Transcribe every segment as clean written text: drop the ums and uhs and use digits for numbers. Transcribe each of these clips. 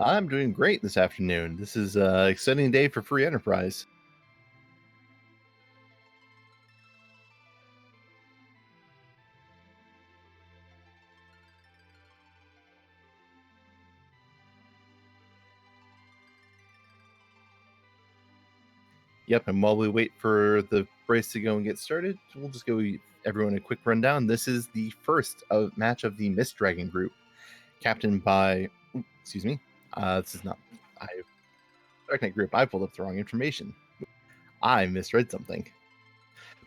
I'm doing great this afternoon. This is an exciting day for free enterprise. Yep, and while we wait for the race to go and get started, we'll just go everyone a quick rundown. This is the first match of the Mist Dragon group, captained by, excuse me, this is not, Darknight group. I pulled up the wrong information. I misread something.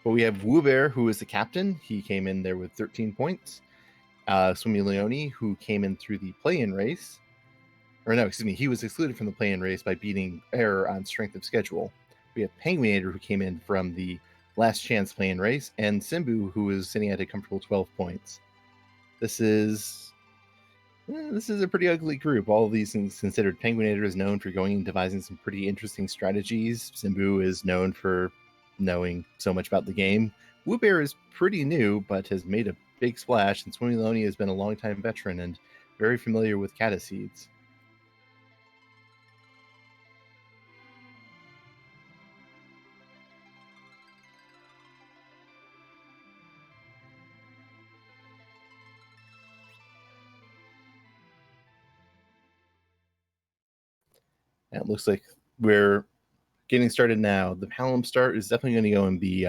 But we have wewbear, who is the captain. He came in there with 13 points. Swimmylionni, who came in through the play-in race. Or no, excuse me, he was excluded from the play-in race by beating Error on strength of schedule. We have penguin8r, who came in from the last chance play-in race, and simbu, who is sitting at a comfortable 12 points. This is a pretty ugly group. All of these things considered. Penguin8r is known for going and devising some pretty interesting strategies. Simbu is known for knowing so much about the game. wewbear is pretty new, but has made a big splash, and swimmylionni has been a long-time veteran and very familiar with cataseeds. And it looks like we're getting started now. The Palom start is definitely going to go and be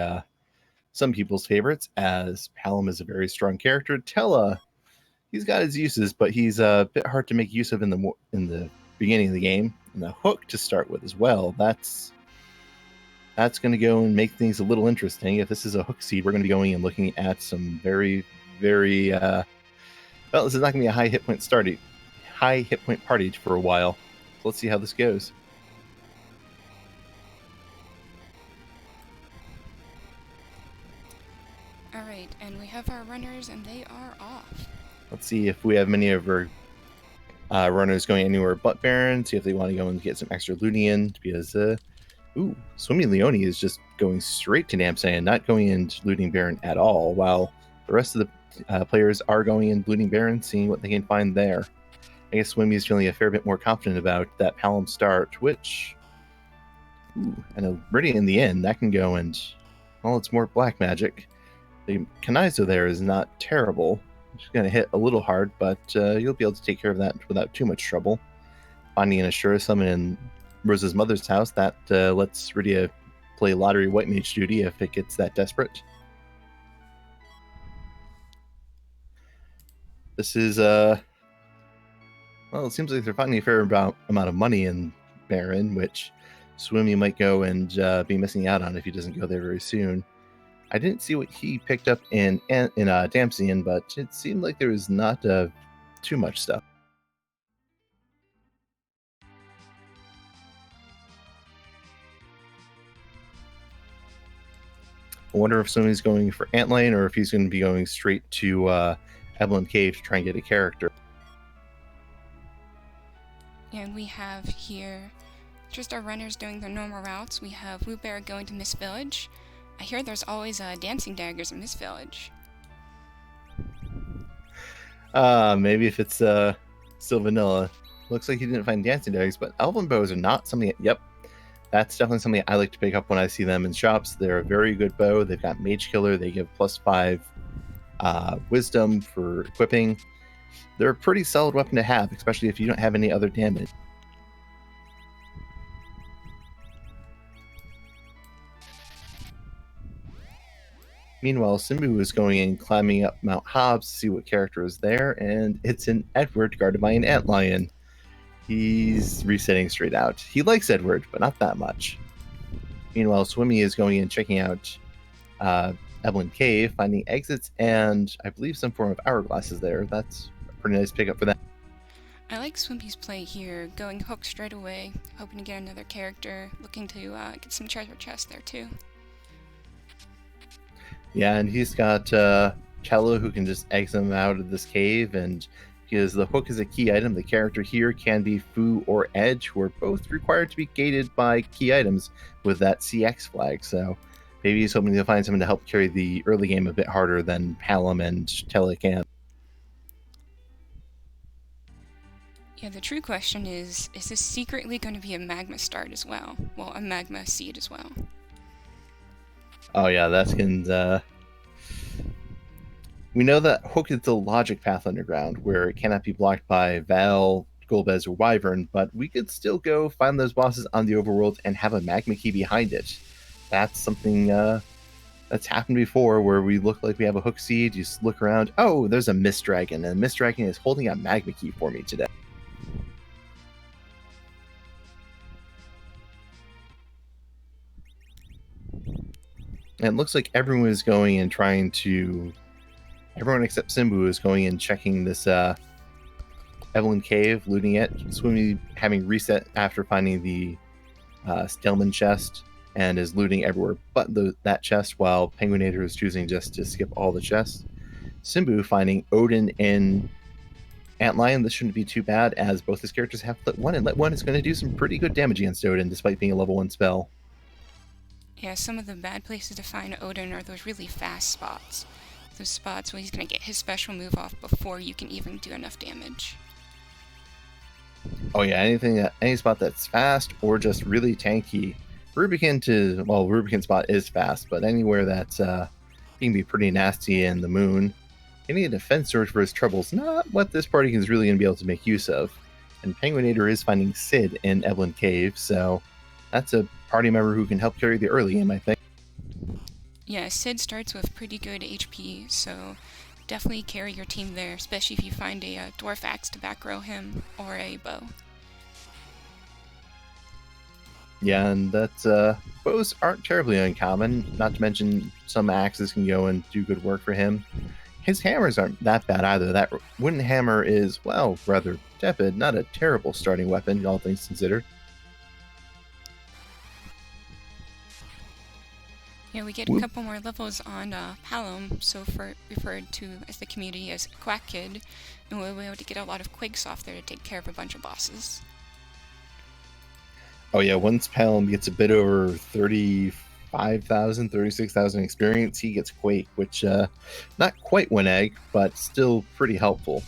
some people's favorites, as Palom is a very strong character. Tella, he's got his uses, but he's a bit hard to make use of in the beginning of the game. And the hook to start with as well. That's going to go and make things a little interesting. If this is a hook seed, we're going to be going and looking at some very, very well, this is not going to be a high hit point party for a while. So let's see how this goes. Alright, and we have our runners, and they are off. Let's see if we have many of our runners going anywhere but Baron. See if they want to go and get some extra looting in, because swimmylionni is just going straight to Namsay and not going in looting Baron at all, while the rest of the players are going in looting Baron, seeing what they can find there. I guess Swimmy is feeling a fair bit more confident about that Palom start, which, and already in the end, that can go and, well, it's more black magic. The Kanaizo there is not terrible. It's going to hit a little hard, but you'll be able to take care of that without too much trouble. Finding an Ashura summon in Rose's mother's house, that lets Rydia play lottery white mage duty if it gets that desperate. This is, well, it seems like they're finding a fair amount of money in Baron, which Swimmy might go and be missing out on if he doesn't go there very soon. I didn't see what he picked up in Damsian, but it seemed like there was not too much stuff. I wonder if somebody's going for Antlion or if he's going to be going straight to Evelyn Cave to try and get a character. And we have here just our runners doing their normal routes. We have wewbear going to Mist Village. I hear there's always dancing daggers in Mist Village. Maybe if it's still vanilla. Looks like he didn't find dancing daggers, but elven bows are not something. Yep, that's definitely something I like to pick up when I see them in shops. They're a very good bow. They've got Mage Killer. They give +5 wisdom for equipping. They're a pretty solid weapon to have, especially if you don't have any other damage. Meanwhile, Simbu is going and climbing up Mount Hobbs to see what character is there, and it's an Edward guarded by an antlion. He's resetting straight out. He likes Edward, but not that much. Meanwhile, Swimmy is going and checking out Evelyn Cave, finding exits, and I believe some form of hourglasses there. That's a pretty nice pickup for that. I like Swimpy's play here, going hook straight away, hoping to get another character, looking to get some treasure chests there too. Yeah, and he's got Cello, who can just exit him out of this cave, and because the hook is a key item, the character here can be Fu or Edge, who are both required to be gated by key items with that CX flag. So maybe he's hoping to find someone to help carry the early game a bit harder than Palom and Tella can. Yeah, the true question is this secretly going to be a magma start as well? Well, a magma seed as well. Oh yeah, that's gonna. We know that Hook is the logic path underground, where it cannot be blocked by Val, Golbez, or Wyvern, but we could still go find those bosses on the overworld and have a magma key behind it. That's something that's happened before, where we look like we have a Hook seed, you just look around, oh, there's a Mist Dragon, and Mist Dragon is holding a magma key for me today. And it looks like everyone is going and trying to... Everyone except Simbu is going and checking this Evelyn Cave, looting it. Swimmy having reset after finding the Stillman chest and is looting everywhere but that chest, while Penguin8r is choosing just to skip all the chests. Simbu finding Odin in Antlion. This shouldn't be too bad, as both his characters have Lit 1, and Lit 1 is going to do some pretty good damage against Odin, despite being a level 1 spell. Yeah, some of the bad places to find Odin are those really fast spots. Those spots where he's going to get his special move off before you can even do enough damage. Oh yeah, any spot that's fast or just really tanky. Rubicon spot is fast, but anywhere that's he can be pretty nasty in the moon. Getting a defense surge for his troubles, not what this party is really going to be able to make use of. And Penguin8r is finding Sid in Evelyn Cave, so that's a party member who can help carry the early game, I think. Yeah, Sid starts with pretty good HP, so definitely carry your team there, especially if you find a dwarf axe to back row him, or a bow. Yeah, and that's bows aren't terribly uncommon, not to mention some axes can go and do good work for him. His hammers aren't that bad either. That wooden hammer is, well, rather tepid, not a terrible starting weapon, all things considered. Yeah, we get a couple more levels on Palom, so referred to as the community as Quack Kid, and we'll be able to get a lot of Quakes off there to take care of a bunch of bosses. Oh yeah, once Palom gets a bit over 35,000, 36,000 experience, he gets Quake, which not quite one egg, but still pretty helpful.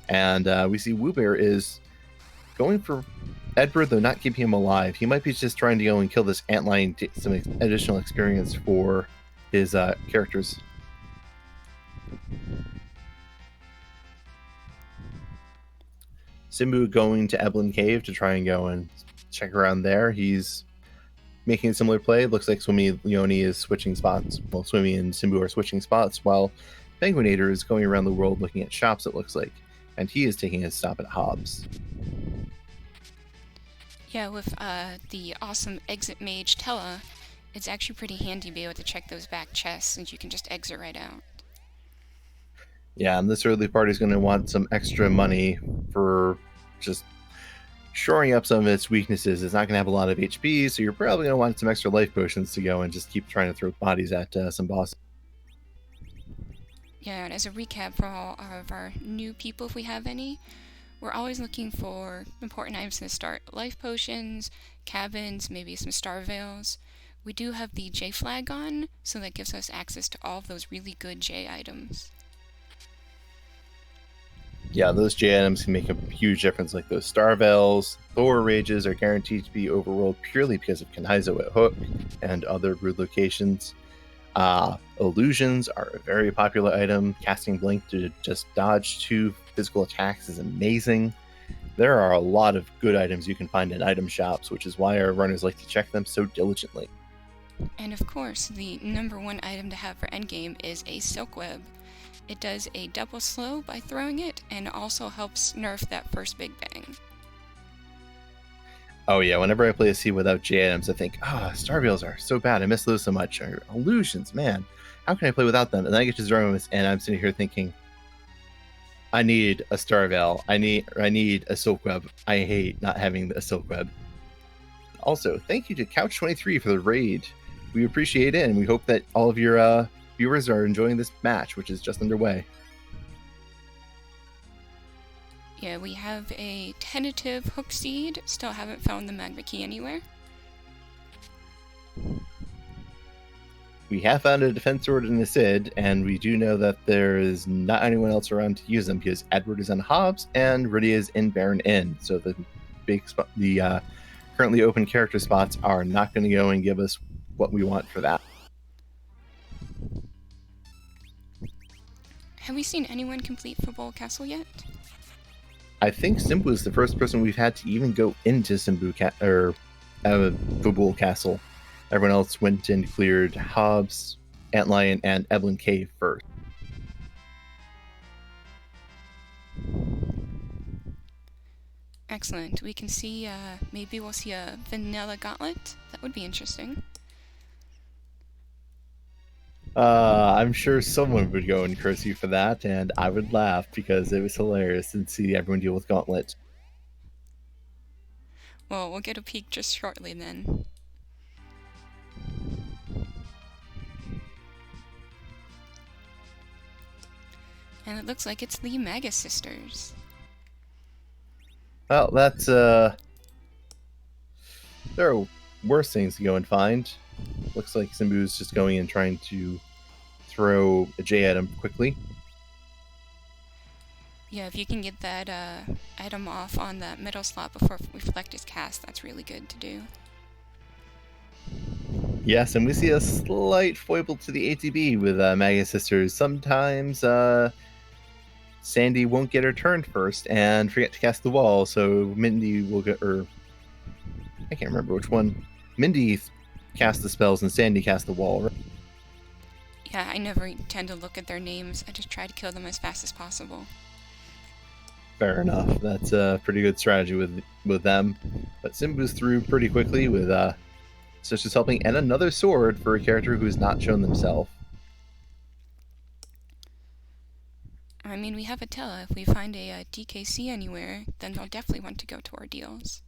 And we see wewbear is going for Edward, though not keeping him alive. He might be just trying to go and kill this antlion to get some additional experience for his characters. Simbu going to Evelyn Cave to try and go and check around there. He's making a similar play. Looks like swimmylionni is switching spots. Well, Swimmy and Simbu are switching spots, while Penguin8r is going around the world looking at shops, it looks like. And he is taking a stop at Hobbs. Yeah, with the awesome exit mage Tella, it's actually pretty handy to be able to check those back chests, since you can just exit right out. Yeah, and this early party is going to want some extra money for just shoring up some of its weaknesses. It's not going to have a lot of HP, so you're probably going to want some extra life potions to go and just keep trying to throw bodies at some bosses. Yeah, and as a recap for all of our new people, if we have any, we're always looking for important items to start. Life potions, cabins, maybe some star veils. We do have the J flag on, so that gives us access to all of those really good J items. Yeah, those J items can make a huge difference, like those star veils. Thor rages are guaranteed to be overrolled purely because of Kanaizo at Hook and other rude locations. Illusions are a very popular item. Casting Blink to just dodge 2 physical attacks is amazing. There are a lot of good items you can find in item shops, which is why our runners like to check them so diligently. And of course, the number one item to have for endgame is a Silk Web. It does a double slow by throwing it, and also helps nerf that first Big Bang. Oh yeah, whenever I play a C without J items, I think, star veils are so bad, I miss those so much. Or illusions, man, how can I play without them? And then I get to Zeromus, and I'm sitting here thinking, I need a star veil, I need a silk web. I hate not having a silk web. Also, thank you to Couch23 for the raid. We appreciate it, and we hope that all of your viewers are enjoying this match, which is just underway. Yeah, we have a tentative hook seed. Still haven't found the magma key anywhere. we have found a defense sword in the Sid, and we do know that there is not anyone else around to use them because Edward is on Hobbs and Rydia is in Baron Inn. So the currently open character spots are not going to go and give us what we want for that. Have we seen anyone complete Football Castle yet? I think Simbu is the first person we've had to even go into Football Castle. Everyone else went and cleared Hobbs, Antlion, and Evelyn Cave first. Excellent. We can see, maybe we'll see a vanilla gauntlet. That would be interesting. I'm sure someone would go and curse you for that, and I would laugh because it was hilarious to see everyone deal with gauntlets. Well, we'll get a peek just shortly then. And it looks like it's the Magus sisters. Well, that's, there are worse things to go and find. Looks like Simbu's just going and trying to throw a J at him quickly. Yeah, if you can get that item off on that middle slot before Reflect is cast, that's really good to do. Yes, and we see a slight foible to the ATB with Magus sisters. Sometimes Sandy won't get her turn first and forget to cast the wall, so Mindy will get her. I can't remember which one. Mindy cast the spells and Sandy cast the wall, right? Yeah, I never tend to look at their names. I just try to kill them as fast as possible. Fair enough. That's a pretty good strategy with them. But Simbu's through pretty quickly with Sisters helping and another sword for a character who's not shown themselves. I mean, we have Attila. If we find a DKC anywhere, then they'll definitely want to go to Ordeals.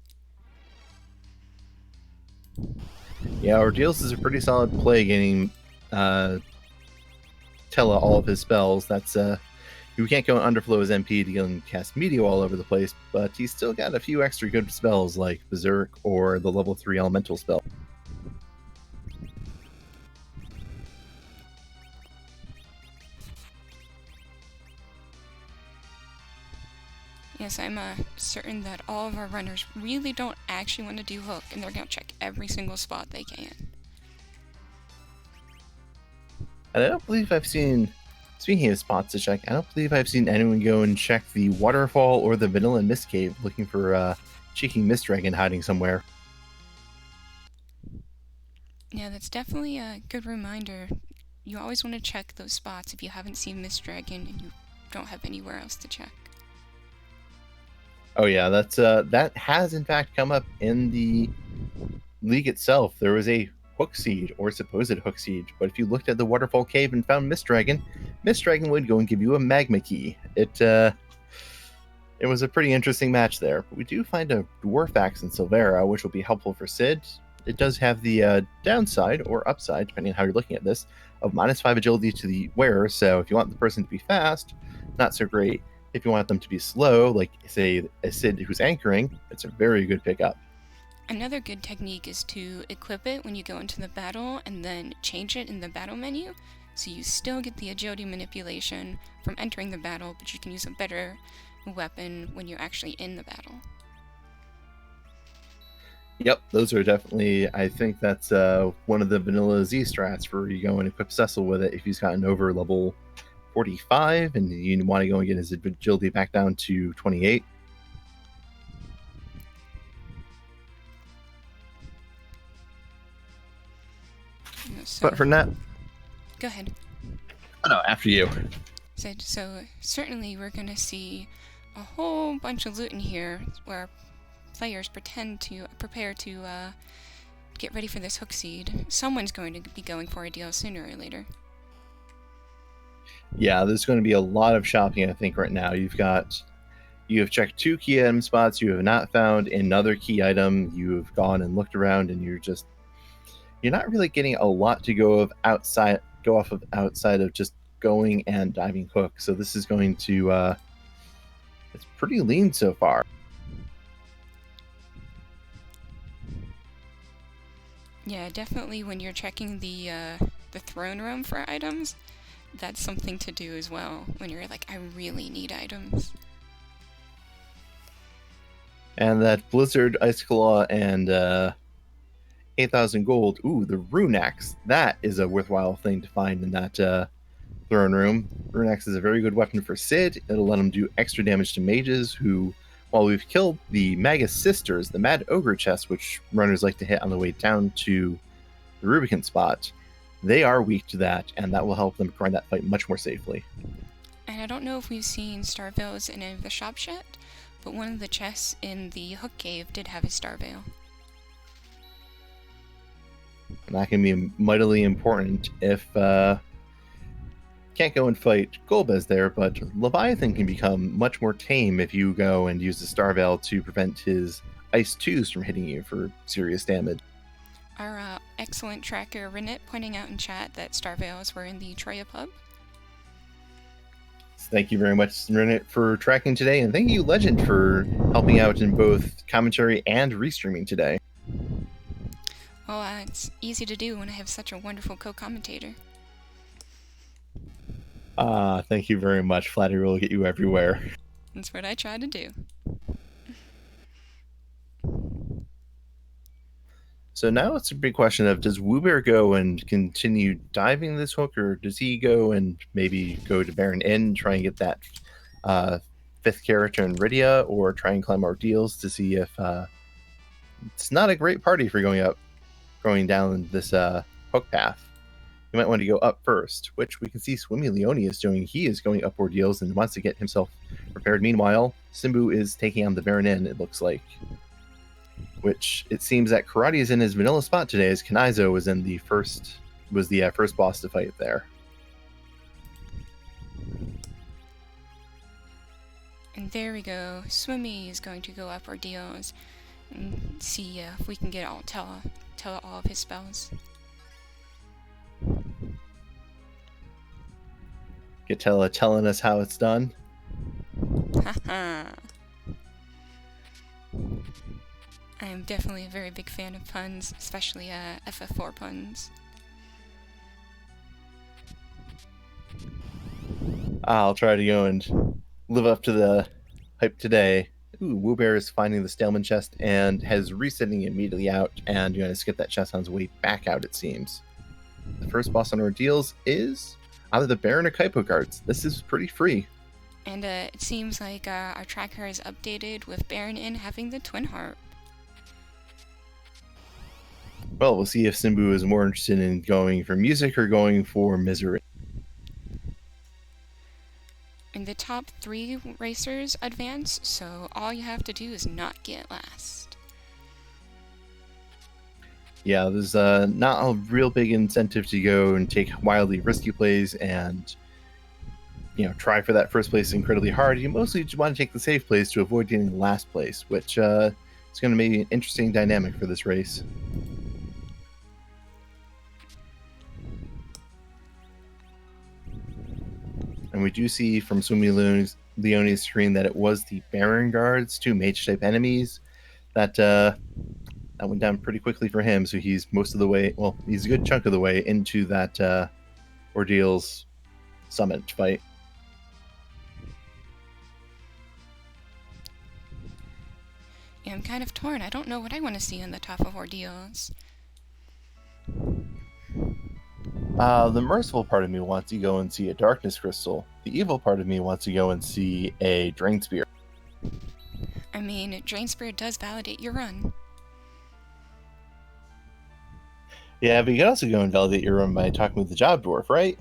Yeah, Ordeals is a pretty solid play, getting Tella all of his spells. That's you can't go underflow his MP to go and cast Meteor all over the place, but he's still got a few extra good spells like Berserk or the level 3 elemental spell. Yes, I'm certain that all of our runners really don't actually want to do hook, and they're going to check every single spot they can. And I don't believe I've seen, speaking of spots to check, I don't believe I've seen anyone go and check the waterfall or the vanilla mist cave looking for cheeky mist dragon hiding somewhere. Yeah, that's definitely a good reminder. You always want to check those spots if you haven't seen Mist Dragon and you don't have anywhere else to check. Oh yeah, that's that has in fact come up in the league itself. There was a hook seed or supposed hook seed, but if you looked at the waterfall cave and found Mist Dragon would go and give you a magma key. It was a pretty interesting match there. But we do find a dwarf axe in Silvera, which will be helpful for Sid. It does have the downside or upside, depending on how you're looking at this, of -5 agility to the wearer. So if you want the person to be fast, not so great. If you want them to be slow, like, say, a Sid who's anchoring, it's a very good pickup. Another good technique is to equip it when you go into the battle and then change it in the battle menu, so you still get the agility manipulation from entering the battle, but you can use a better weapon when you're actually in the battle. Yep, those are definitely, I think that's one of the vanilla Z strats where you go and equip Cecil with it if he's gotten over level 45 and you want to go and get his agility back down to 28. But for now, go ahead. Oh no, after you. So certainly we're going to see a whole bunch of loot in here where players prepare to get ready for this hook seed. Someone's going to be going for a deal sooner or later. Yeah, there's going to be a lot of shopping, I think, right now. You have checked 2 key item spots, you have not found another key item, you've gone and looked around, and you're not really getting a lot to go off of outside of just going and diving hook. So this is going to it's pretty lean so far. Yeah, definitely when you're checking the the throne room for items, that's something to do as well when you're like, I really need items. And that Blizzard, Ice Claw, and 8,000 gold. Ooh, the Rune Axe. That is a worthwhile thing to find in that throne room. Rune Axe is a very good weapon for Sid. It'll let him do extra damage to mages who, while we've killed the Magus Sisters, the Mad Ogre chest, which runners like to hit on the way down to the Rubicon spot, they are weak to that, and that will help them grind that fight much more safely. And I don't know if we've seen Star Veils in any of the shops yet, but one of the chests in the Hook Cave did have a Star Veil. And that can be mightily important if can't go and fight Golbez there, but Leviathan can become much more tame if you go and use the Star Veil to prevent his Ice 2s from hitting you for serious damage. Our excellent tracker Renette pointing out in chat that Star Veils were in the Troya pub. Thank you very much, Renette, for tracking today, and thank you, Legend, for helping out in both commentary and restreaming today. Well, it's easy to do when I have such a wonderful co-commentator. Thank you very much. Flattery will get you everywhere. That's what I try to do. So now it's a big question of, does wewbear go and continue diving this hook, or does he go and maybe go to Baron Inn and try and get that 5th character in Rydia, or try and climb Ordeals to see if it's not a great party for going down this hook path. You might want to go up first, which we can see swimmylionni is doing. He is going up Ordeals and wants to get himself prepared. Meanwhile, Simbu is taking on the Baron Inn, it looks like. Which it seems that Karate is in his vanilla spot today, as Kanaizo was the first boss to fight there. And there we go. Swimmy is going to go up Ordeals and see if we can get tell all of his spells. Gatella telling us how it's done. Haha. I am definitely a very big fan of puns, especially FF4 puns. I'll try to go and live up to the hype today. Ooh, wewbear is finding the Staleman chest and has resetting immediately out, and you're going to skip that chest on his way back out, it seems. The first boss on Ordeals is either the Baron or Kaipo cards. This is pretty free. And it seems like our tracker is updated with Baron Inn having the twin harp. Well, we'll see if Simbu is more interested in going for music or going for misery. And the top 3 racers advance, so all you have to do is not get last. Yeah, there's not a real big incentive to go and take wildly risky plays and try for that first place incredibly hard. You mostly just want to take the safe plays to avoid getting the last place, which is going to be an interesting dynamic for this race. And we do see from swimmylioni's screen that it was the Baron guards, 2 mage-type enemies, that went down pretty quickly for him. So he's most of the way, well, he's a good chunk of the way into that Ordeals summit fight. Yeah, I'm kind of torn. I don't know what I want to see on the top of Ordeals. The merciful part of me wants to go and see a darkness crystal. The evil part of me wants to go and see a drain spear. I mean, drain spear does validate your run. Yeah, but you can also go and validate your run by talking with the job dwarf, right?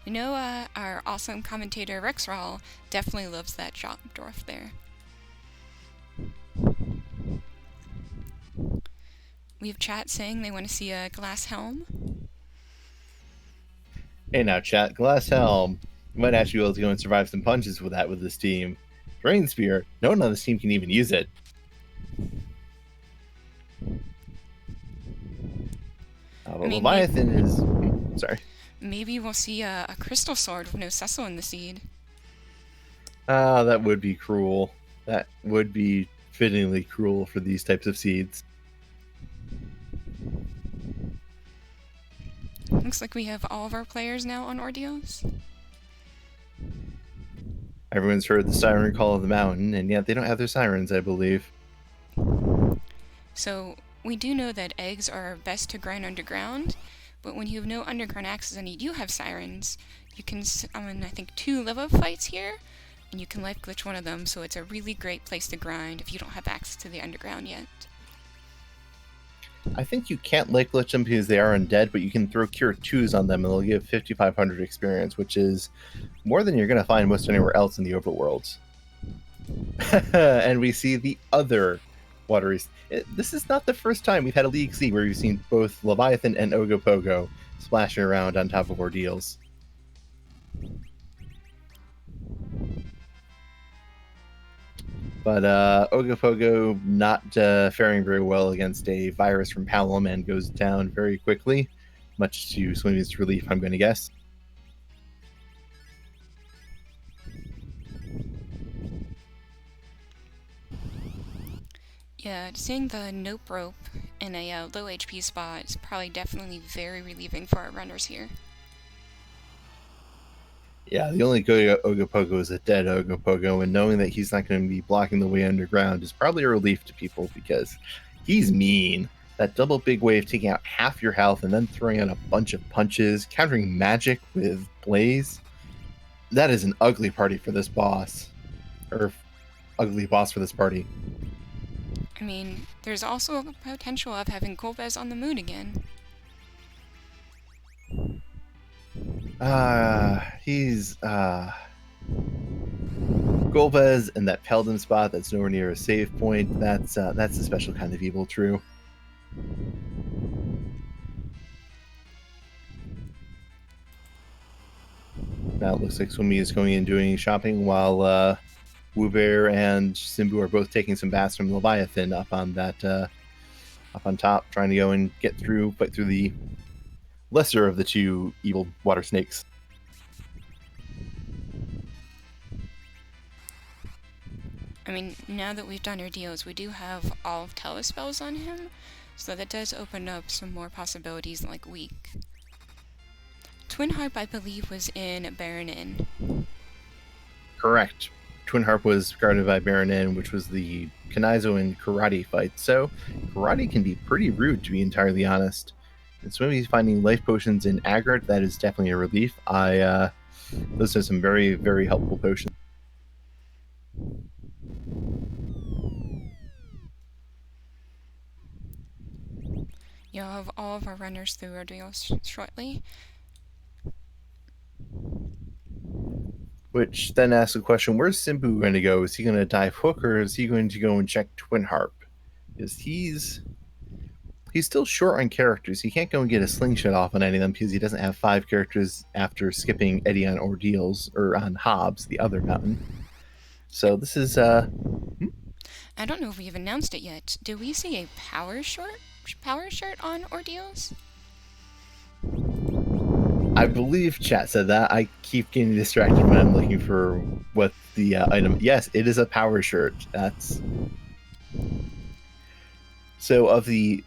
You know, our awesome commentator Rexral definitely loves that job dwarf there. We have chat saying they want to see a glass helm. Hey now, chat. Glass helm. You might actually be able to go and survive some punches with that with this team. Drain spear. No one on this team can even use it. Leviathan is... sorry. Maybe we'll see a crystal sword with no Cecil in the seed. That would be cruel. That would be fittingly cruel for these types of seeds. Looks like we have all of our players now on Ordeals. Everyone's heard the siren call of the mountain, and yet they don't have their sirens, I believe. So we do know that eggs are best to grind underground, but when you have no underground access and you do have sirens, you can summon, I think, 2 level fights here, and you can life glitch one of them, so it's a really great place to grind if you don't have access to the underground yet. I think you can't life glitch them because they are undead, but you can throw Cure 2s on them and they'll give 5,500 experience, which is more than you're going to find most anywhere else in the overworlds. And we see the other wateries. This is not the first time we've had a League C where we've seen both Leviathan and Ogopogo splashing around on top of Ordeals. But Ogopogo not faring very well against a virus from Palom and goes down very quickly, much to Swimmy's relief, I'm going to guess. Yeah, seeing the nope rope in a low HP spot is probably definitely very relieving for our runners here. Yeah, the only good Ogopogo is a dead Ogopogo, and knowing that he's not going to be blocking the way underground is probably a relief to people because he's mean. That double big wave taking out half your health and then throwing out a bunch of punches, countering magic with Blaze. That is an ugly party for this boss. Or ugly boss for this party. I mean, there's also a potential of having Golbez on the moon again. He's Golbez and that Paladin spot that's nowhere near a save point. That's a special kind of evil, true. Now it looks like Swimmy is going and doing shopping while wewbear and Simbu are both taking some baths from Leviathan up on that up on top, trying to go and fight through the lesser of the 2 evil water snakes. I mean, now that we've done our deals, we do have all of telespells on him, so that does open up some more possibilities like weak. Twin Harp, I believe, was in Baigan. Correct. Twin Harp was guarded by Baigan, which was the Kanaizo and Karate fight. So Karate can be pretty rude, to be entirely honest. And Swimmy's finding life potions in Aggregate, that is definitely a relief. Those are some very, very helpful potions. You'll have all of our runners through our deals shortly. Which then asks the question, where's Simbu going to go? Is he going to dive hook, or is he going to go and check Twin Harp? Because he's still short on characters. He can't go and get a slingshot off on any of them because he doesn't have 5 characters after skipping Eddie on Ordeals, or on Hobbs, the other mountain. So this is... I don't know if we've announced it yet. Do we see a power shirt on Ordeals? I believe chat said that. I keep getting distracted when I'm looking for what the item... Yes, it is a power shirt. That's... So of the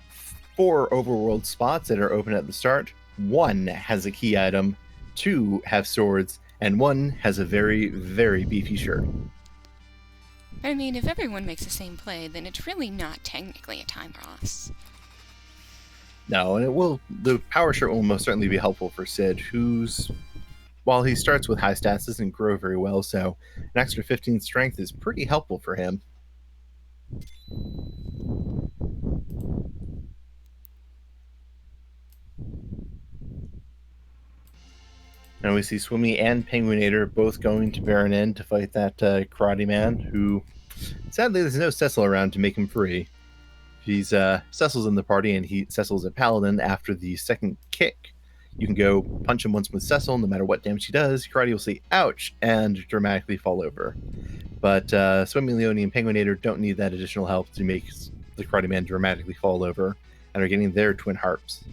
4 overworld spots that are open at the start, 1 has a key item, 2 have swords, and 1 has a very, very beefy shirt. I mean, if everyone makes the same play, then it's really not technically a time loss. No, and the power shirt will most certainly be helpful for Sid, who's, while he starts with high stats, doesn't grow very well, so an extra 15 strength is pretty helpful for him. And we see Swimmy and penguin8r both going to Baigan to fight that karate man, who, sadly, there's no Cecil around to make him free. Cecil's in the party, and Cecil's a paladin. After the second kick, you can go punch him once with Cecil. No matter what damage he does, karate will say ouch and dramatically fall over. But swimmylionni and penguin8r don't need that additional help to make the karate man dramatically fall over, and are getting their twin harps.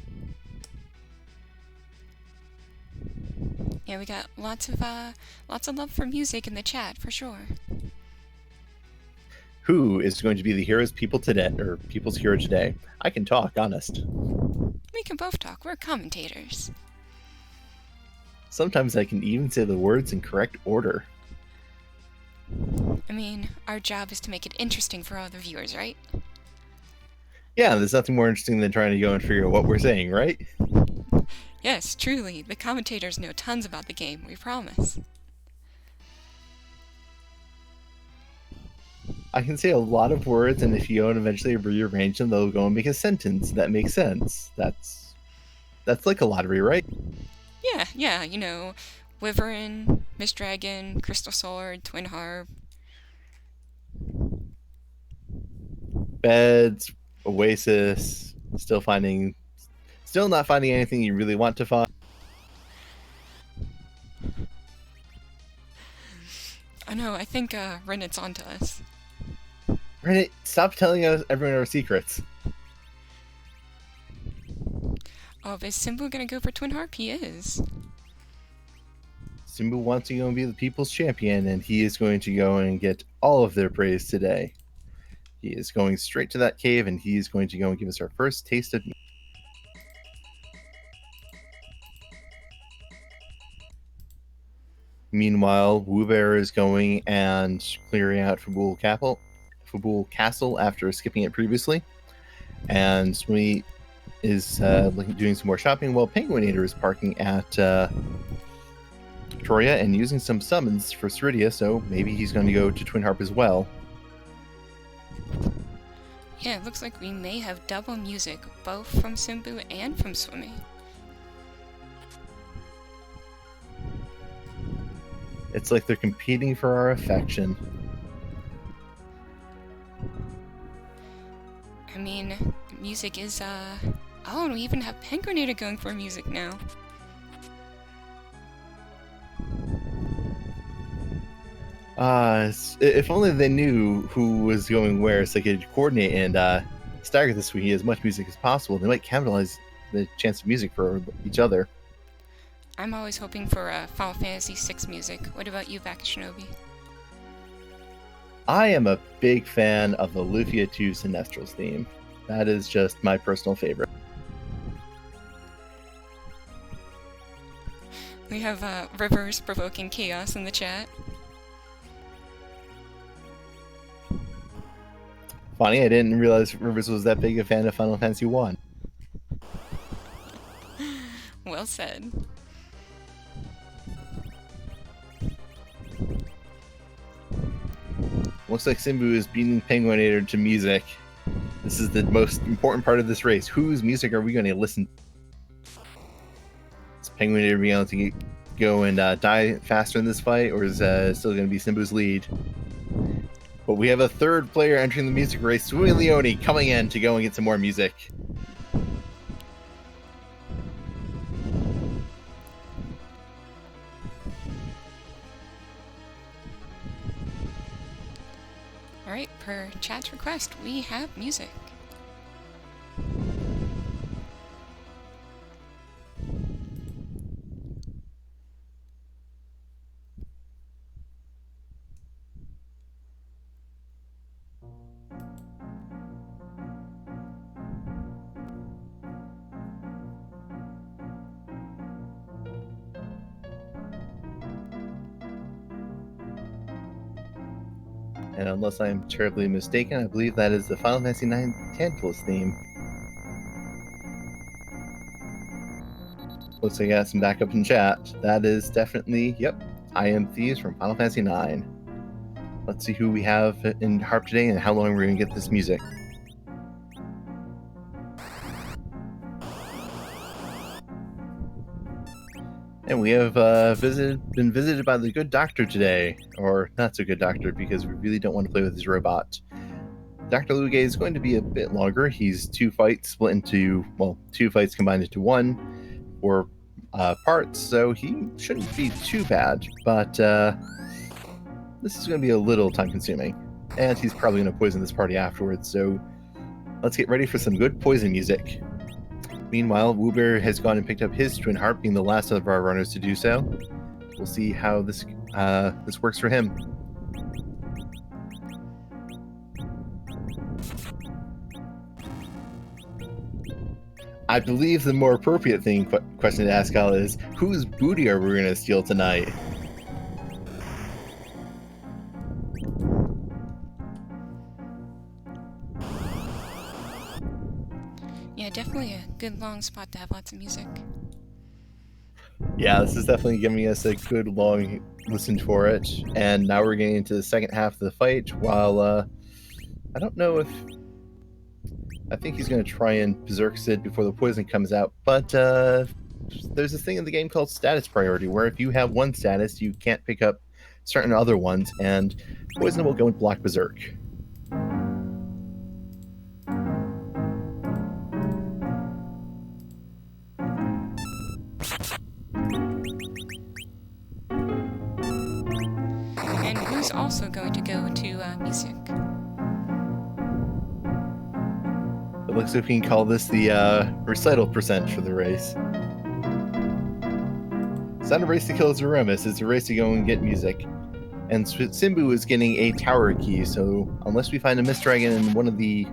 Yeah, we got lots of love for music in the chat for sure. Who is going to be the hero's people's hero today? I can talk, honest. We can both talk. We're commentators. Sometimes I can even say the words in correct order. I mean, our job is to make it interesting for all the viewers, right? Yeah, there's nothing more interesting than trying to go and figure out what we're saying, right? Yes, truly, the commentators know tons about the game, we promise. I can say a lot of words, and if you go and eventually rearrange them, they'll go and make a sentence that makes sense. That's like a lottery, right? Yeah, you know, Wyvern, Mist Dragon, Crystal Sword, Twin Harp. Beds, Oasis, still not finding anything you really want to find. I know, I think Renet's onto us. Reddit, stop telling us everyone our secrets. Oh, is Simbu gonna go for Twin Harp? He is. Simbu wants to go and be the people's champion, and he is going to go and get all of their praise today. He is going straight to that cave, and he is going to go and give us our first taste of. Meanwhile, wewbear is going and clearing out Fabul Castle after skipping it previously. And Swimmy is doing some more shopping while penguin8r is parking at Victoria and using some summons for Ceridia, so maybe he's going to go to Twin Harp as well. Yeah, it looks like we may have double music, both from Simbu and from Swimmy. It's like they're competing for our affection. I mean, music is, Oh, and we even have penguin8r going for music now. If only they knew who was going where so they could coordinate and stagger this week as much music as possible. They might capitalize the chance of music for each other. I'm always hoping for Final Fantasy VI music. What about you, Bakashinobi? I am a big fan of the Lufia 2 Sinestral's theme. That is just my personal favorite. We have Rivers provoking chaos in the chat. Funny, I didn't realize Rivers was that big a fan of Final Fantasy 1. Well said. Looks like Simbu is beating penguin8r to music. This is the most important part of this race. Whose music are we going to listen to? Is penguin8r being able to go and die faster in this fight, or is still going to be Simbu's lead? But we have a third player entering the music race, swimmylionni, coming in to go and get some more music. Alright, per chat's request, we have music. And unless I'm terribly mistaken, I believe that is the Final Fantasy IX Tantalus theme. Looks like I got some backup in chat. That is definitely, yep, I Am Thieves from Final Fantasy IX. Let's see who we have in harp today and how long we're going to get this music. And we have been visited by the good doctor today, or not so good doctor, because we really don't want to play with his robot. Dr. Luge is going to be a bit longer. He's two fights combined into one for parts, so he shouldn't be too bad, but this is going to be a little time consuming. And he's probably going to poison this party afterwards, so let's get ready for some good poison music. Meanwhile, wewbear has gone and picked up his twin harp, being the last of our runners to do so. We'll see how this works for him. I believe the more appropriate question to ask Al is, whose booty are we going to steal tonight? Yeah, definitely a good long spot to have lots of music. Yeah, this is definitely giving us a good long listen for it. And now we're getting into the second half of the fight. While I don't know if I think he's going to try and berserk Sid before the poison comes out, but there's this thing in the game called status priority, where if you have one status, you can't pick up certain other ones, and poison will go and block berserk. And who's also going to go to music? It looks like we can call this the recital percent for the race. It's not a race to kill Zeromus, it's a race to go and get music. And Simbu is getting a tower key, so unless we find a Mist Dragon in one of the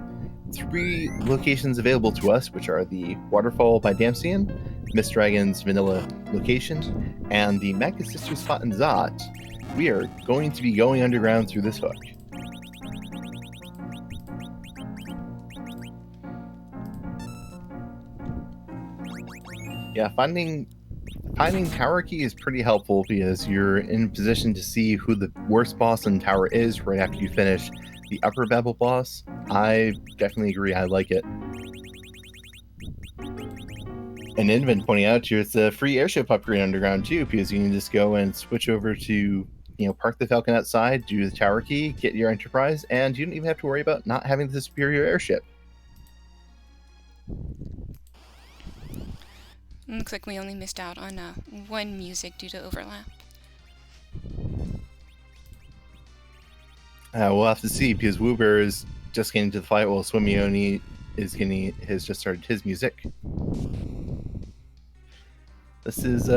3 locations available to us, which are the Waterfall by Damsian, Mist Dragon's vanilla location, and the Mega Sister spot in Zot, we are going to be going underground through this hook. Yeah, finding tower key is pretty helpful because you're in position to see who the worst boss in tower is right after you finish the upper Babel boss. I definitely agree. I like it. And Invent pointing out here, it's a free airship upgrade underground too, because you can just go and switch over to, park the Falcon outside, do the tower key, get your Enterprise, and you don't even have to worry about not having the superior airship. Looks like we only missed out on one music due to overlap. We'll have to see, because wewbear is just getting to the fight while swimmylionni has just started his music. This is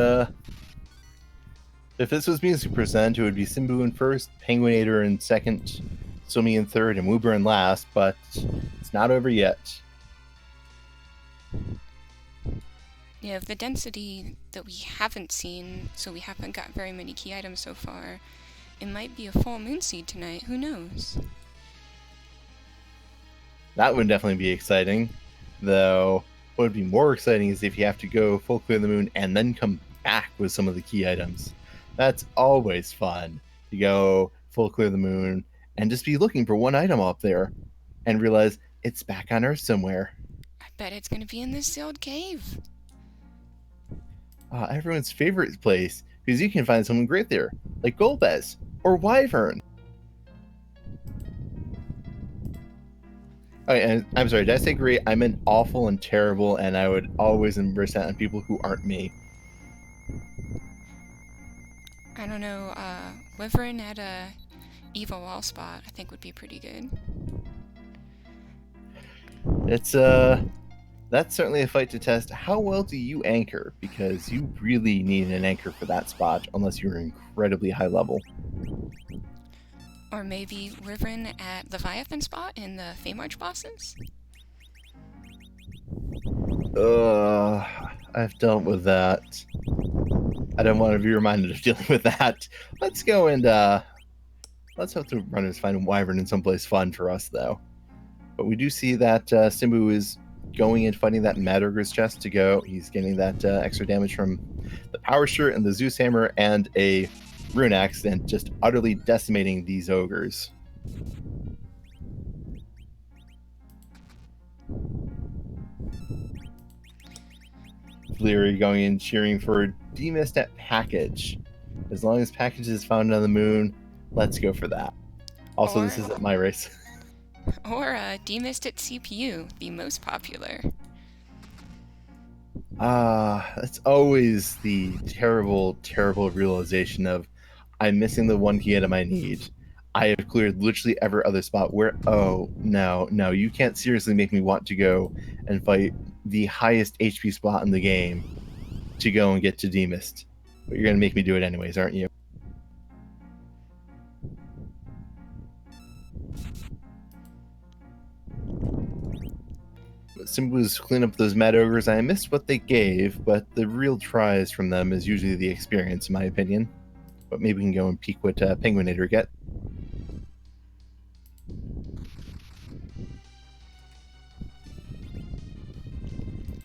if this was music percent, it would be Simbu in first, penguin8r in second, swimmy in third, and wewbear in last, but it's not over yet. Yeah, of the density that we haven't seen, so we haven't got very many key items so far, it might be a full moon seed tonight, who knows? That would definitely be exciting, though what would be more exciting is if you have to go full clear the moon and then come back with some of the key items. That's always fun, to go full clear the moon and just be looking for one item up there and realize it's back on Earth somewhere. I bet it's going to be in this sealed cave. Everyone's favorite place, because you can find something great there, like Golbez or Wyvern. Okay, and I'm sorry, did I say great? I meant awful and terrible, and I would always embrace that on people who aren't me. I don't know, Wyvern at a evil wall spot I think would be pretty good. It's that's certainly a fight to test. How well do you anchor? Because you really need an anchor for that spot, unless you're incredibly high level. Or maybe Wyvern at Leviathan spot in the Feymarch bosses? I've dealt with that. I don't want to be reminded of dealing with that. Let's go and let's hope the runners find a Wyvern in someplace fun for us, though. But we do see that Simbu is going and fighting that Mad Ogre's chest to go. He's getting that extra damage from the Power Shirt and the Zeus Hammer and a Rune Axe, and just utterly decimating these ogres. Leary going and cheering for Demist at Package. As long as Package is found on the moon, let's go for that. Also, this isn't my race. Or Demist at CPU, the most popular. That's always the terrible, terrible realization of I'm missing the one key item I need. I have cleared literally every other spot where, oh, no, you can't seriously make me want to go and fight the highest HP spot in the game to go and get to Demist. But you're going to make me do it anyways, aren't you? Simbu's clean up those mad ogres. I missed what they gave, but the real prize from them is usually the experience, in my opinion. But maybe we can go and peek what penguin8r get.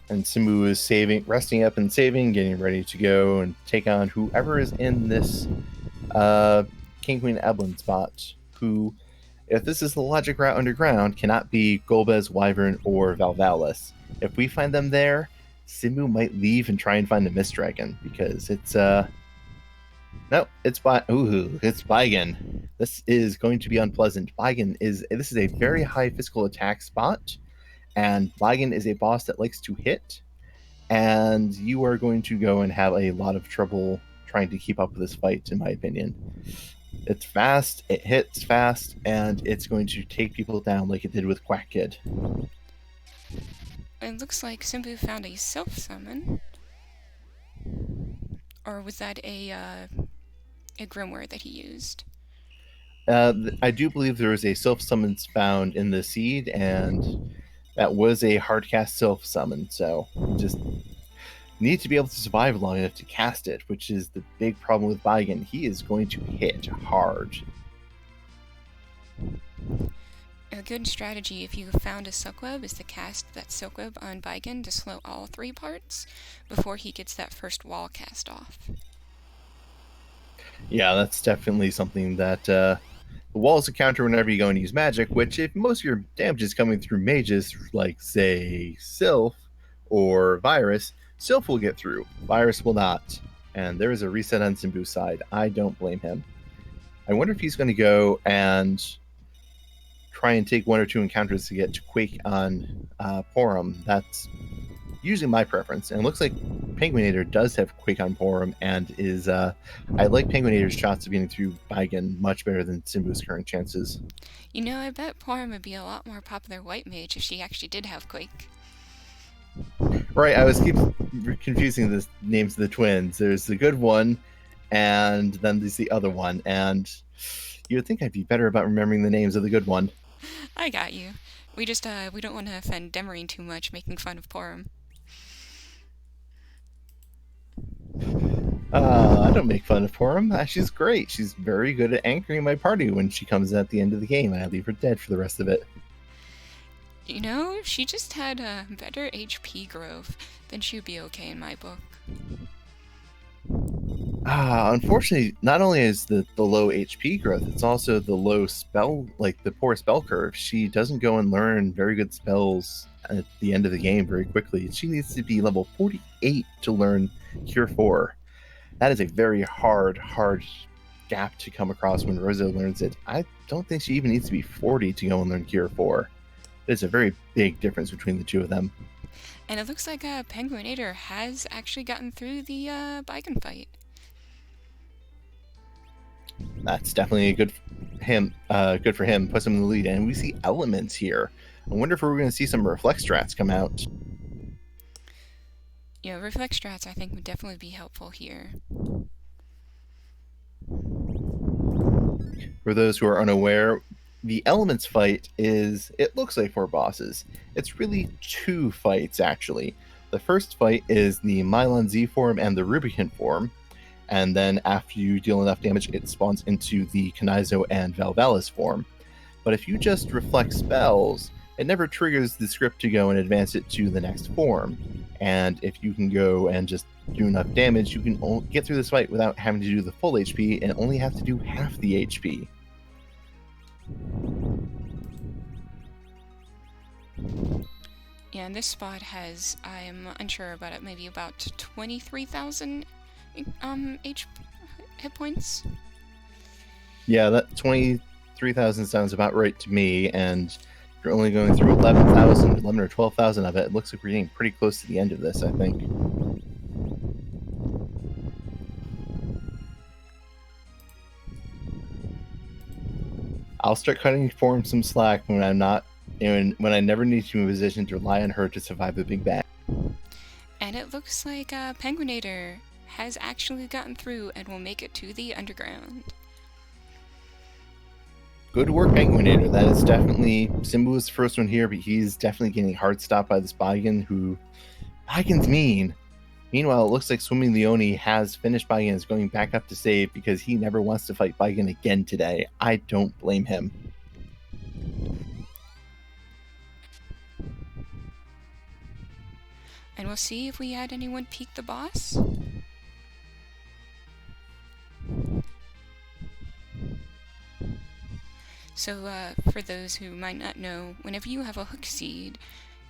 And Simbu is resting up and saving, getting ready to go and take on whoever is in this King Queen Eblin spot, who, if this is the logic route underground, cannot be Golbez, Wyvern, or Valvalis. If we find them there, Simbu might leave and try and find a Mist Dragon, because it's no, it's Baigan. This is going to be unpleasant. This is a very high physical attack spot, and Baigan is a boss that likes to hit, and you are going to go and have a lot of trouble trying to keep up with this fight, in my opinion. It's fast, it hits fast, and it's going to take people down like it did with Quack Kid. It looks like Simbu found a self-summon. Or was that a grimoire that he used? I do believe there was a self-summons found in the seed, and that was a hard cast self-summon, so just need to be able to survive long enough to cast it, which is the big problem with Baigan. He is going to hit hard. A good strategy if you found a silkweb is to cast that silkweb on Baigan to slow all 3 parts before he gets that first wall cast off. Yeah, that's definitely something that the wall is a counter whenever you go and use magic, which if most of your damage is coming through mages, like, say, Sylph or Virus, Sylph will get through. Virus will not. And there is a reset on Simbu's side. I don't blame him. I wonder if he's going to go and try and take 1 or 2 encounters to get to Quake on Porum. That's usually my preference. And it looks like penguin8r does have Quake on Porum, and is I like penguin8r's shots of getting through Baigan much better than Simbu's current chances. You know, I bet Porum would be a lot more popular white mage if she actually did have Quake. Right, I was keep confusing the names of the twins. There's the good one, and then there's the other one, and you would think I'd be better about remembering the names of the good one. I got you. We just, we don't want to offend Demarine too much, making fun of Porum. I don't make fun of Porum. She's great. She's very good at anchoring my party when she comes at the end of the game, and I leave her dead for the rest of it. You know, if she just had a better HP growth, then she'd be okay in my book. Unfortunately, not only is the low HP growth, it's also the low spell, like the poor spell curve. She doesn't go and learn very good spells at the end of the game very quickly. She needs to be level 48 to learn Cure 4. That is a very hard gap to come across when Rosa learns it. I don't think she even needs to be 40 to go and learn Cure 4. There's a very big difference between the two of them. And it looks like penguin8r has actually gotten through the Baigan fight. That's definitely good for him. Puts him in the lead, and we see elements here. I wonder if we're going to see some reflex strats come out. Yeah, reflex strats I think would definitely be helpful here. For those who are unaware, the elements fight it looks like 4 bosses. It's really 2 fights, actually. The first fight is the Mylon Z form and the Rubicant form, and then after you deal enough damage, it spawns into the Kanizo and Valvalis form. But if you just reflect spells, it never triggers the script to go and advance it to the next form. And if you can go and just do enough damage, you can get through this fight without having to do the full HP and only have to do half the HP. Yeah, and this spot has, I'm unsure about it, maybe about 23,000 hit points. Yeah, that 23,000 sounds about right to me, and you're only going through 11 or 12,000 of it. It looks like we're getting pretty close to the end of this, I think. I'll start cutting Form some slack when I'm not, when I never need to be in a position to rely on her to survive the Big Bang. And it looks like penguin8r has actually gotten through and will make it to the underground. Good work, penguin8r. That is definitely... Simbu was the first one here, but he's definitely getting hard stopped by this Baigan, who... Baigan's mean. Meanwhile, it looks like swimmylionni has finished Baigan and is going back up to save because he never wants to fight Baigan again today. I don't blame him. And we'll see if we had anyone peek the boss. So for those who might not know, whenever you have a hook seed,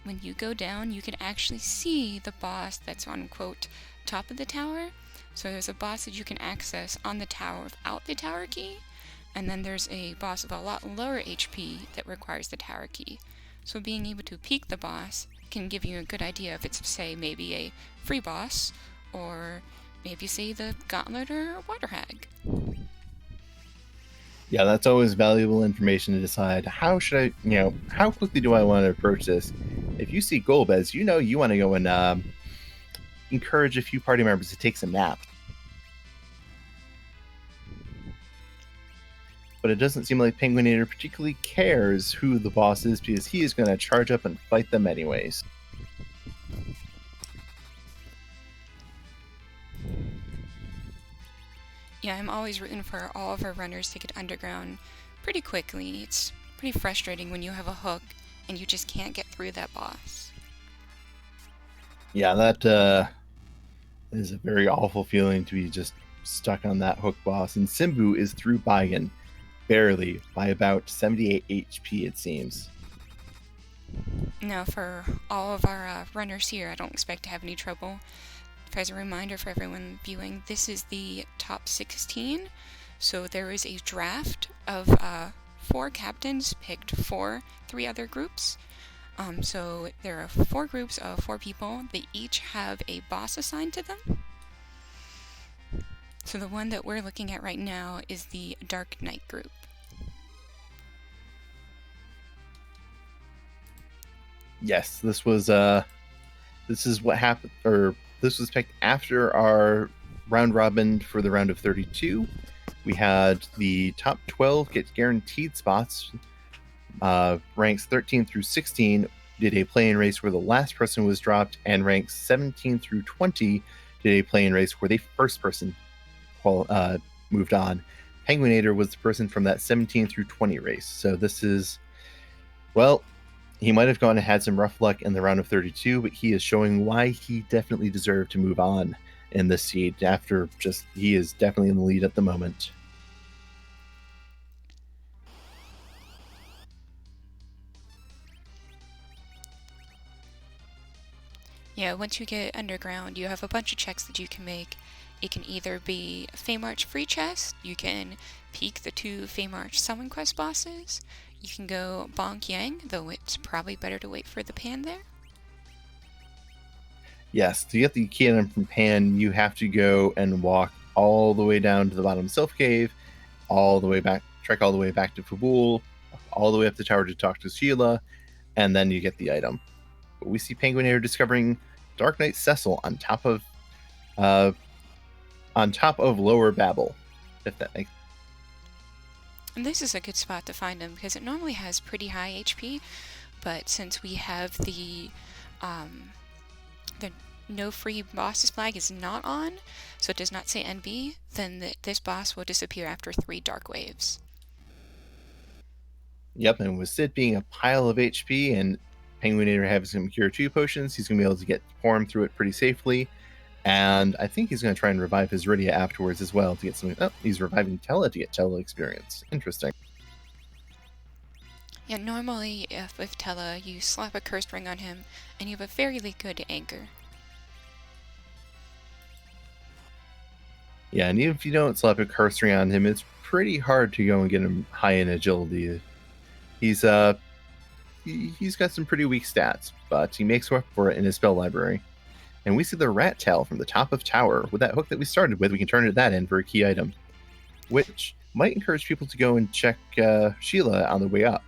when you go down, you can actually see the boss that's on, quote, top of the tower. So there's a boss that you can access on the tower without the tower key, and then there's a boss with a lot lower HP that requires the tower key. So being able to peek the boss can give you a good idea if it's, say, maybe a free boss, or maybe, say, the Gauntlet or Water Hag. Yeah, that's always valuable information to decide how should I, how quickly do I want to approach this? If you see Golbez, you want to go and encourage a few party members to take some nap. But it doesn't seem like penguin8r particularly cares who the boss is because he is going to charge up and fight them anyways. Yeah, I'm always rooting for all of our runners to get underground pretty quickly. It's pretty frustrating when you have a hook and you just can't get through that boss. Yeah, that is a very awful feeling to be just stuck on that hook boss. And Simbu is through Baigan, barely, by about 78 HP it seems. Now for all of our runners here, I don't expect to have any trouble. As a reminder for everyone viewing, this is the top 16, so there is a draft of 4 captains picked for 3 other groups. So there are 4 groups of 4 people. They each have a boss assigned to them. So the one that we're looking at right now is the Dark Knight group. Yes, this is what happened, or this was picked after our round robin for the round of 32. We had the top 12 get guaranteed spots. Ranks 13 through 16 did a play-in race where the last person was dropped, and ranks 17 through 20 did a play-in race where the first person moved on. penguin8r was the person from that 17 through 20 race. So this is, well, he might have gone and had some rough luck in the round of 32, but he is showing why he definitely deserved to move on in this seed after he is definitely in the lead at the moment. Yeah, once you get underground, you have a bunch of checks that you can make. It can either be a Feymarch free chest, you can peek the 2 Feymarch Summon Quest bosses, you can go Bonk Yang, though it's probably better to wait for the pan there. Yes, to get the key item from Pan, you have to go and walk all the way down to the bottom of Self Cave, all the way back, trek all the way back to Fabul, all the way up the tower to talk to Sheila, and then you get the item. But we see penguin8r discovering Dark Knight Cecil on top of Lower Babel, if that makes. And this is a good spot to find him because it normally has pretty high HP, but since we have the no free bosses flag is not on, so it does not say NB, then this boss will disappear after 3 dark waves. Yep, and with Sid being a pile of HP and penguin8r having some Cure 2 potions, he's going to be able to get Porm through it pretty safely. And I think he's going to try and revive his Rydia afterwards as well to get something. Oh, he's reviving Tella to get Tella experience. Interesting. Yeah, normally with Tella, you slap a cursed ring on him, and you have a fairly good anchor. Yeah, and even if you don't slap a cursed ring on him, it's pretty hard to go and get him high in agility. He's got some pretty weak stats, but he makes up for it in his spell library. And we see the rat tail from the top of tower. With that hook that we started with, we can turn it that in for a key item, which might encourage people to go and check Sheila on the way up.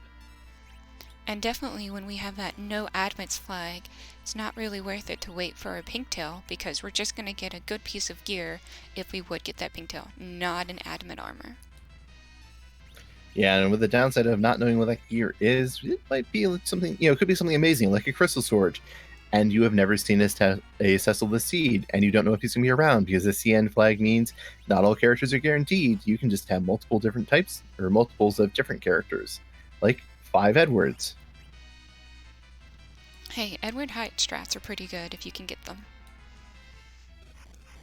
And definitely when we have that no admits flag, it's not really worth it to wait for a pink tail, because we're just going to get a good piece of gear if we would get that pink tail, not an adamant armor. Yeah, and with the downside of not knowing what that gear is, it might be something, it could be something amazing, like a crystal sword, and you have never seen a Cecil the Seed, and you don't know if he's going to be around, because the CN flag means not all characters are guaranteed. You can just have multiple different types, or multiples of different characters, like 5 Edwards. Hey, Edward height strats are pretty good if you can get them.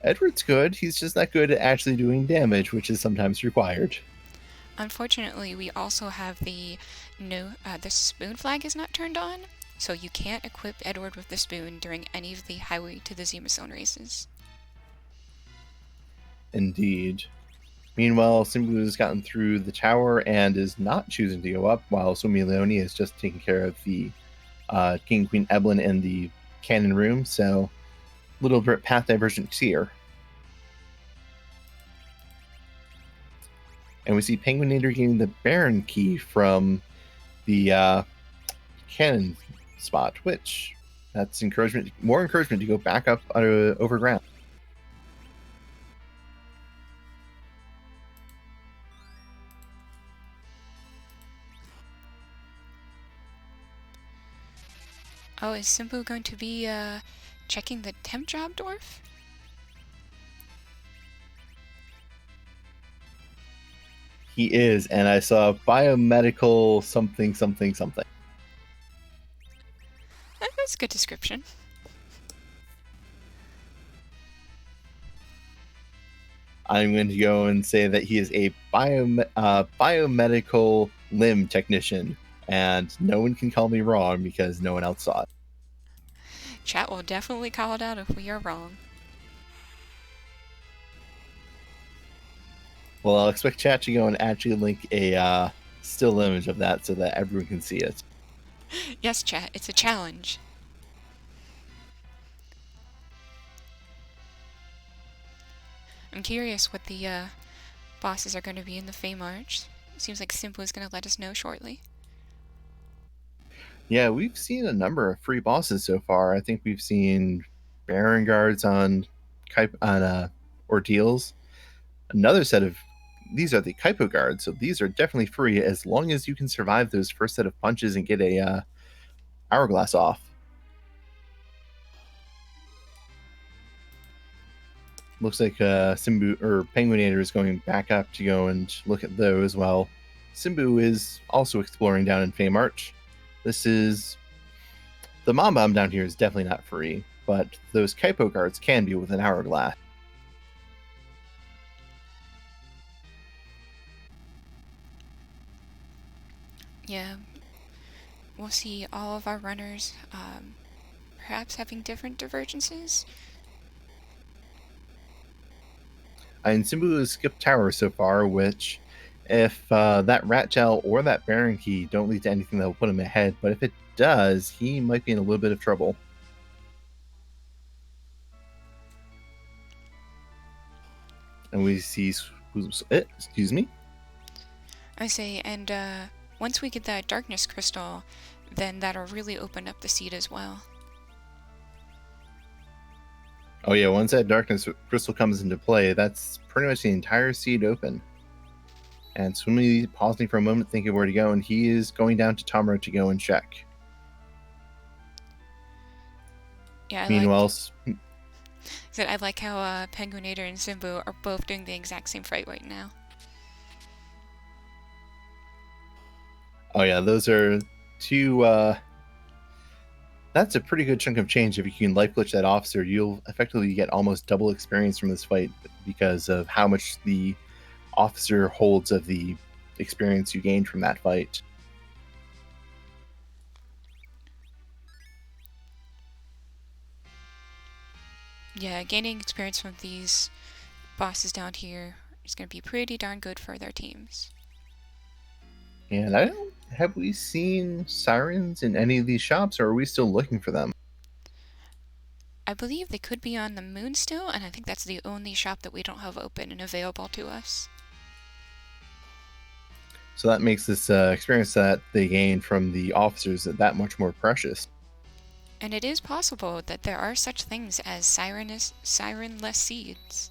Edward's good, he's just not good at actually doing damage, which is sometimes required. Unfortunately, we also have the spoon flag is not turned on, so you can't equip Edward with the spoon during any of the Highway to the Zima Zone races. Indeed. Meanwhile, Simbu has gotten through the tower and is not choosing to go up, while swimmylionni is just taking care of the King Queen Evelyn in the cannon room, so little bit path divergence here. And we see penguin8r getting the Baron key from the cannon spot, which that's more encouragement to go back up over ground. Oh, is Simbu going to be checking the temp job dwarf? He is, and I saw biomedical something. That's a good description. I'm going to go and say that he is a biomedical limb technician, and no one can call me wrong because no one else saw it. Chat will definitely call it out if we are wrong. Well, I'll expect chat to go and actually link a still image of that so that everyone can see it. Yes, chat, it's a challenge. I'm curious what the bosses are going to be in the Fey March. Seems like Simbu is going to let us know shortly. Yeah, we've seen a number of free bosses so far. I think we've seen Baron guards on Ordeals. Another set of these are the Kaipo guards, so these are definitely free as long as you can survive those first set of punches and get a hourglass off. Looks like Simbu or penguin8r is going back up to go and look at those, while Simbu is also exploring down in Fey March. This is the Mom Bomb down here is definitely not free, but those Kaipo guards can be with an hourglass. Yeah, we'll see all of our runners perhaps having different divergences. And Simbu has skipped tower so far, which if that rat gel or that Baron key don't lead to anything that will put him ahead, but if it does, he might be in a little bit of trouble. And we see, excuse me. I say, and once we get that darkness crystal, then that'll really open up the seed as well. Oh yeah, once that darkness crystal comes into play, that's pretty much the entire seed open. And Swimmy pausing for a moment, thinking where to go, and he is going down to Tomro to go and check. Yeah, Meanwhile, I like how penguin8r and Simbu are both doing the exact same fight right now. Oh yeah, those are two. That's a pretty good chunk of change. If you can life glitch that officer, you'll effectively get almost double experience from this fight because of how much the officer holds of the experience you gained from that fight. Yeah, gaining experience from these bosses down here is going to be pretty darn good for their teams. And have we seen sirens in any of these shops, or are we still looking for them? I believe they could be on the moon still, and I think that's the only shop that we don't have open and available to us. So that makes this experience that they gain from the officers that much more precious. And it is possible that there are such things as sirenless seeds.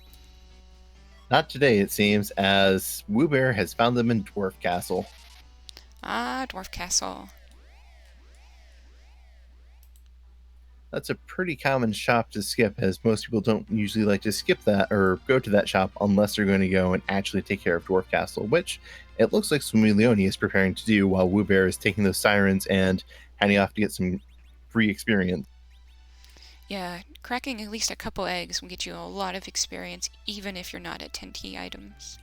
Not today, it seems, as wewbear has found them in Dwarf Castle. Ah, Dwarf Castle. That's a pretty common shop to skip, as most people don't usually like to skip that or go to that shop unless they're going to go and actually take care of Dwarf Castle, which it looks like swimmylionni is preparing to do while wewbear is taking those sirens and heading off to get some free experience. Yeah, cracking at least a couple eggs will get you a lot of experience, even if you're not at 10 key items.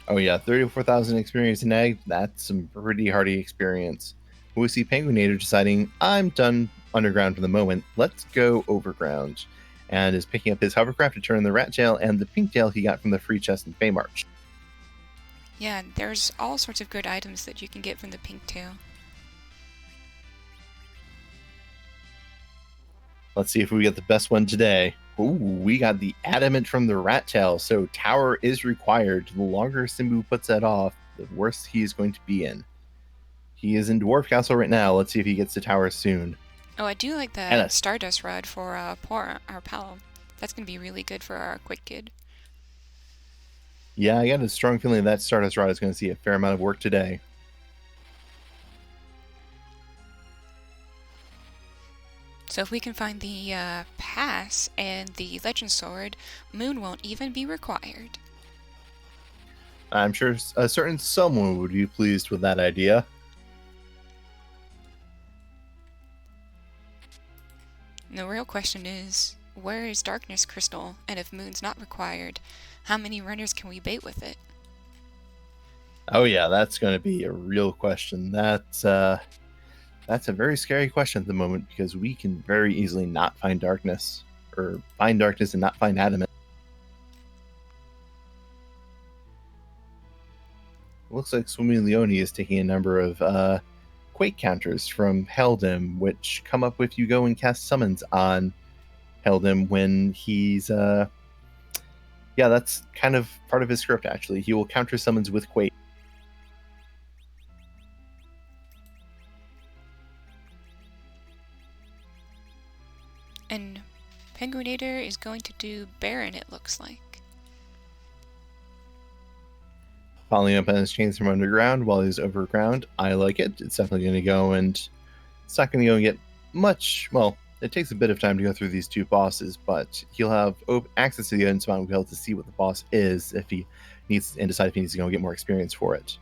Oh yeah, 34,000 experience in egg, that's some pretty hearty experience. We see penguin8r deciding, I'm done underground for the moment, let's go overground, and is picking up his hovercraft to turn the rat tail and the pink tail he got from the free chest in Feymarch. Yeah, there's all sorts of good items that you can get from the pink tail. Let's see if we get the best one today. Ooh, we got the adamant from the rat tail, so tower is required. The longer Simbu puts that off, the worse he is going to be in. He is in Dwarf Castle right now. Let's see if he gets to tower soon. Oh, I do like the Stardust Rod for our pal. That's going to be really good for our quick kid. Yeah, I got a strong feeling that Stardust Rod is going to see a fair amount of work today. So if we can find the pass and the Legend Sword, Moon won't even be required. I'm sure a certain someone would be pleased with that idea. And the real question is, where is Darkness Crystal? And if Moon's not required, how many runners can we bait with it? Oh yeah, that's going to be a real question. That's a very scary question at the moment, because we can very easily not find darkness, or find darkness and not find adamant. Looks like swimmylionni is taking a number of quake counters from Heldim, which come up if you go and cast summons on Heldim when he's yeah, that's kind of part of his script actually. He will counter summons with quake. And penguin8r is going to do Baron, it looks like. Following up on his chains from underground while he's overground. I like it. It's definitely going to go, and it's not going to go and get much. Well, it takes a bit of time to go through these two bosses, but he'll have access to the items and be able to see what the boss is if he needs, and decide if he needs to go and get more experience for it.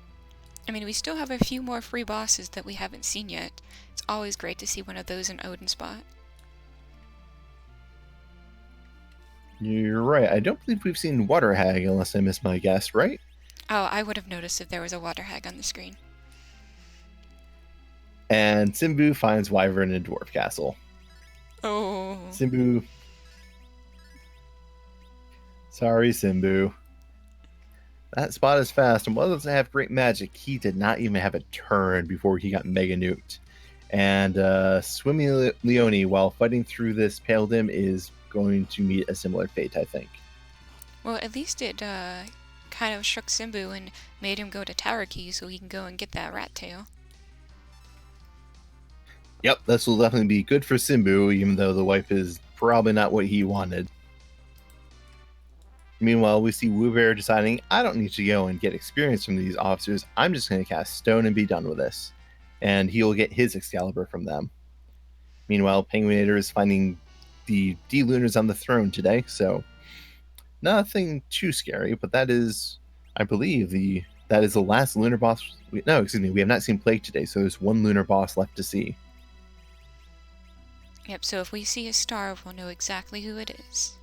I mean, we still have a few more free bosses that we haven't seen yet. It's always great to see one of those in Odin's spot. You're right. I don't believe we've seen Water Hag unless I missed my guess, right? Oh, I would have noticed if there was a water hag on the screen. And Simbu finds Wyvern in Dwarf Castle. Oh. Simbu. Sorry, Simbu. That spot is fast, and while he doesn't have great magic, he did not even have a turn before he got mega nuked. And swimmylionni, while fighting through this pale dim, is going to meet a similar fate, I think. Well, at least it kind of shook Simbu and made him go to Tower Key so he can go and get that rat tail. Yep, this will definitely be good for Simbu, even though the wipe is probably not what he wanted. Meanwhile, we see wewbear deciding, I don't need to go and get experience from these officers, I'm just going to cast Stone and be done with this. And he'll get his Excalibur from them. Meanwhile, penguin8r is finding the D-Lunars on the throne today, so nothing too scary, but that is, I believe, that is the last lunar boss. No, excuse me, we have not seen Plague today, so there's one lunar boss left to see. Yep, so if we see a star, we'll know exactly who it is.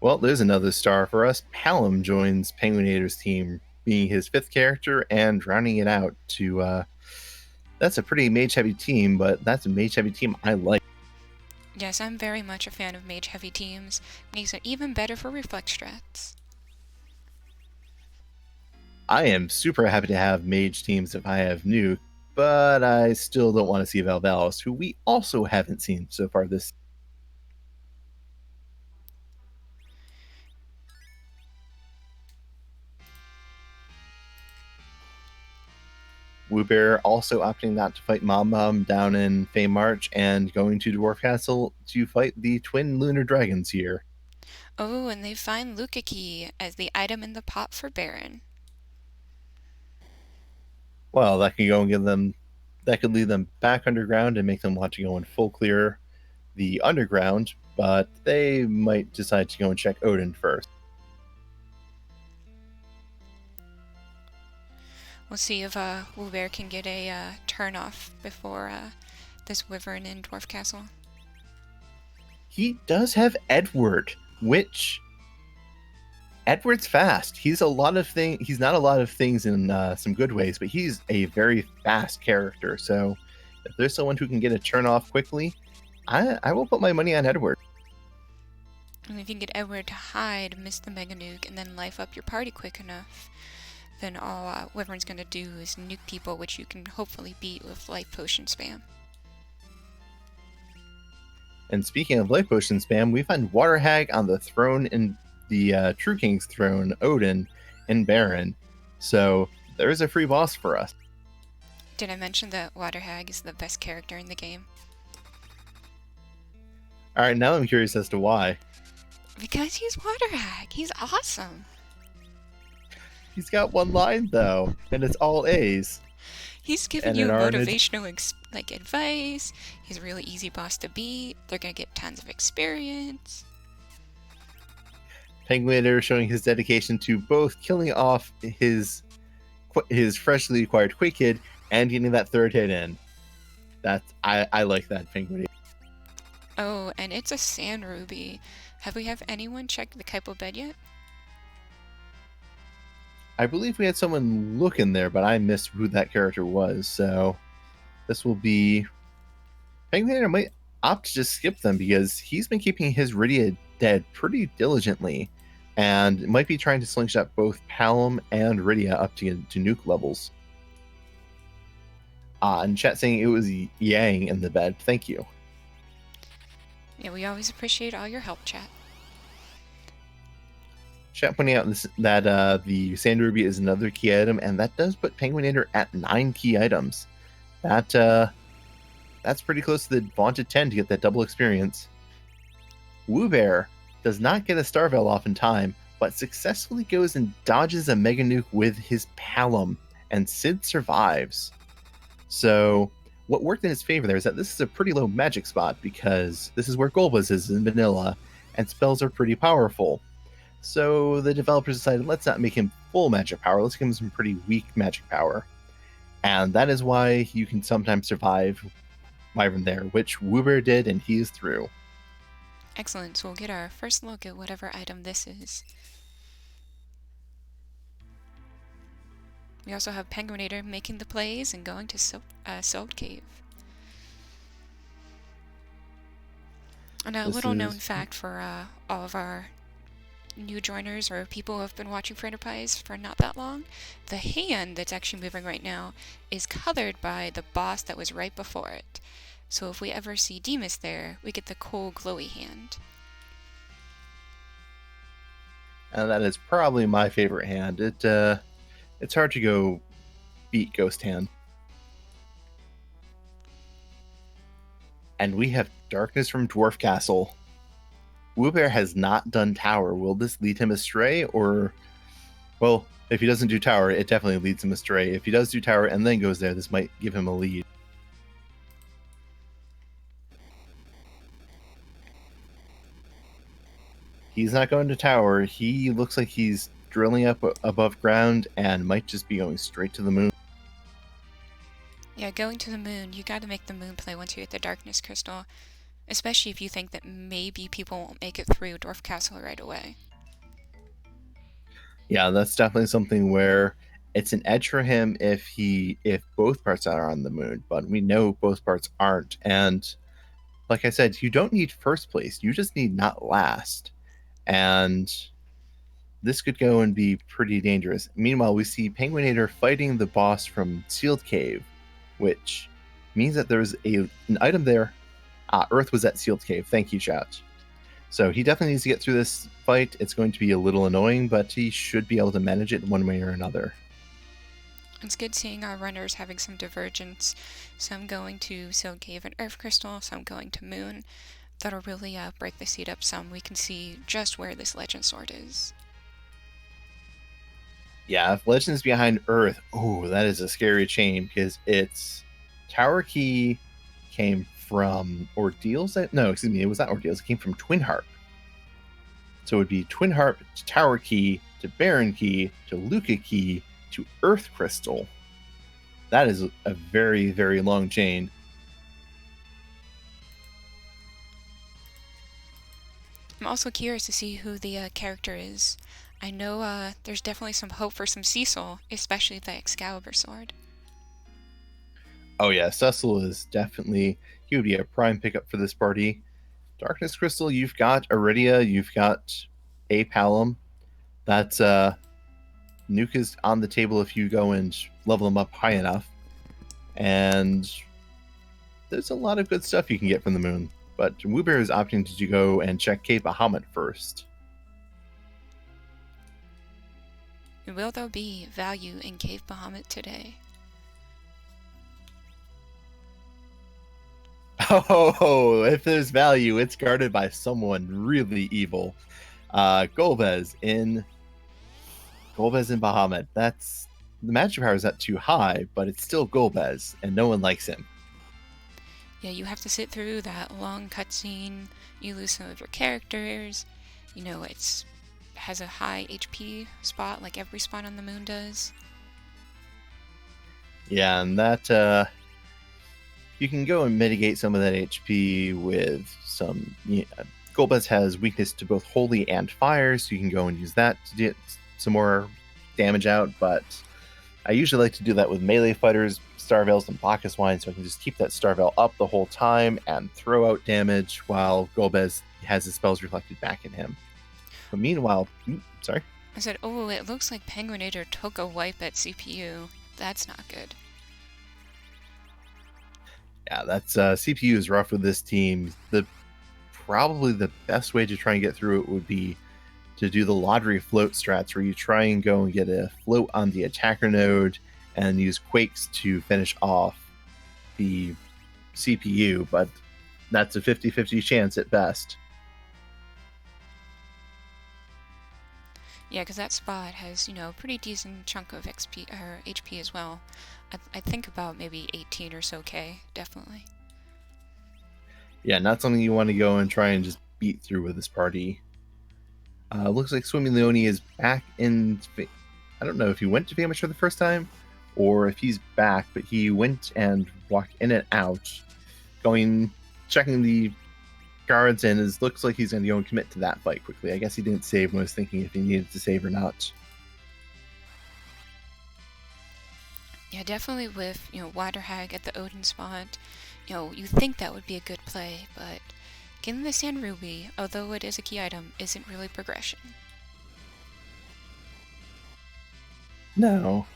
Well, there's another star for us. Palom joins penguin8r's team, being his 5th character and rounding it out to, that's a pretty mage-heavy team, but that's a mage-heavy team I like. Yes, I'm very much a fan of mage-heavy teams. Makes it even better for reflect strats. I am super happy to have mage teams if I have nuke, but I still don't want to see Valvalis, who we also haven't seen so far this season. wewbear also opting not to fight Mom down in Fey March and going to Dwarf Castle to fight the twin lunar dragons here. Oh, and they find Luca Key as the item in the pot for Baron. Well, that could lead them back underground and make them want to go and full clear the underground, but they might decide to go and check Odin first. We'll see if wewbear can get a turn off before this wyvern in Dwarf Castle. He does have Edward, which Edward's fast. He's not a lot of things in some good ways, but he's a very fast character. So if there's someone who can get a turn off quickly, I will put my money on Edward. And if you can get Edward to hide, miss the Mega Nuke, and then life up your party quick enough, then all wyvern's going to do is nuke people, which you can hopefully beat with life potion spam. And speaking of life potion spam, we find Water Hag on the throne in the True King's throne, Odin, and Baron. So there's a free boss for us. Did I mention that Water Hag is the best character in the game? Alright, now I'm curious as to why. Because he's Water Hag. He's awesome. He's got one line, though, and it's all A's. He's giving you motivational advice. He's a really easy boss to beat. They're going to get tons of experience. Penguin8r showing his dedication to both killing off his freshly acquired Quake Kid and getting that third hit in. I like that, Penguin8r. Oh, and it's a Sand Ruby. Have we anyone check the Kaipo bed yet? I believe we had someone look in there, but I missed who that character was. So this will be... Penguin8r might opt to just skip them because he's been keeping his Rydia dead pretty diligently and might be trying to slingshot both Palom and Rydia up to nuke levels. And chat saying it was Yang in the bed. Thank you. Yeah, we always appreciate all your help, chat. Chat pointing out that the Sand Ruby is another key item, and that does put Penguin8r at 9 key items. That's pretty close to the vaunted 10 to get that double experience. wewbear does not get a Star Veil off in time, but successfully goes and dodges a Mega Nuke with his Palom, and Sid survives. So what worked in his favor there is that this is a pretty low magic spot because this is where Golbez is in vanilla, and spells are pretty powerful. So the developers decided, let's not make him full magic power, let's give him some pretty weak magic power. And that is why you can sometimes survive Wyvern there, which wewbear did, and he is through. Excellent, so we'll get our first look at whatever item this is. We also have Penguin8r making the plays and going to Salt Cave. And a little known fact for all of our new joiners or people who have been watching for Enterprise for not that long, the hand that's actually moving right now is colored by the boss that was right before it. So if we ever see Demas there, we get the cool glowy hand. And that is probably my favorite hand. It's hard to go beat Ghost Hand. And we have Darkness from Dwarf Castle. wewbear has not done Tower. Will this lead him astray? Or, well, if he doesn't do Tower, it definitely leads him astray. If he does do Tower and then goes there, this might give him a lead. He's not going to Tower. He looks like he's drilling up above ground and might just be going straight to the moon. Yeah, going to the moon, you gotta make the moon play once you hit the Darkness Crystal. Especially if you think that maybe people won't make it through Dwarf Castle right away. Yeah, that's definitely something where it's an edge for him if both parts are on the moon, but we know both parts aren't. And like I said, you don't need first place, you just need not last. And this could go and be pretty dangerous. Meanwhile, we see Penguin8r fighting the boss from Sealed Cave, which means that there's an item there. Earth was at Sealed Cave. Thank you, chat. So he definitely needs to get through this fight. It's going to be a little annoying, but he should be able to manage it one way or another. It's good seeing our runners having some divergence. Some going to Silk Cave and Earth Crystal, some going to Moon. That'll really break the seed up some. We can see just where this Legend Sword is. Yeah, if Legend's behind Earth, oh, that is a scary chain because its tower key came from Ordeals. No, excuse me, it was not Ordeals. It came from Twin Harp. So it would be Twin Harp to Tower Key to Baron Key to Luca Key to Earth Crystal. That is a very, very long chain. I'm also curious to see who the character is. I know there's definitely some hope for some Cecil, especially the Excalibur sword. Oh yeah, Cecil is definitely, he would be a prime pickup for this party. Darkness Crystal, you've got Iridia, you've got a Palom. That's Nuke is on the table if you go and level them up high enough. And there's a lot of good stuff you can get from the moon. But wewbear is opting to go and check Cave Bahamut first. Will there be value in Cave Bahamut today? Oh, if there's value, it's guarded by someone really evil. Golbez in Bahamut. That's the magic power is not too high, but it's still Golbez, and no one likes him. Yeah, you have to sit through that long cutscene. You lose some of your characters. You know, it's has a high HP spot like every spot on the moon does. Yeah, and that you can go and mitigate some of that HP with some. Golbez has weakness to both holy and fire, so you can go and use that to get some more damage out. But I usually like to do that with melee fighters, Starveils, and Bacchus Wine, so I can just keep that Starveil up the whole time and throw out damage while Golbez has his spells reflected back in him. But meanwhile, sorry? I said, oh, it looks like penguin8r took a wipe at CPU. That's not good. Yeah, that's CPU is rough with this team. Probably the best way to try and get through it would be to do the lottery float strats, where you try and go and get a float on the attacker node and use quakes to finish off the CPU, but that's a 50-50 chance at best. Yeah, because that spot has, a pretty decent chunk of XP or HP as well. I think about maybe 18 or so K, definitely. Yeah, not something you want to go and try and just beat through with this party. Looks like swimmylionni is back in. I don't know if he went to Famisher the first time or if he's back, but he went and walked in and out, checking the guards, and it looks like he's going to go and commit to that fight quickly. I guess he didn't save when I was thinking if he needed to save or not. Yeah, definitely with, Waterhag at the Odin spot. You think that would be a good play, but getting the Sand Ruby, although it is a key item, isn't really progression. No,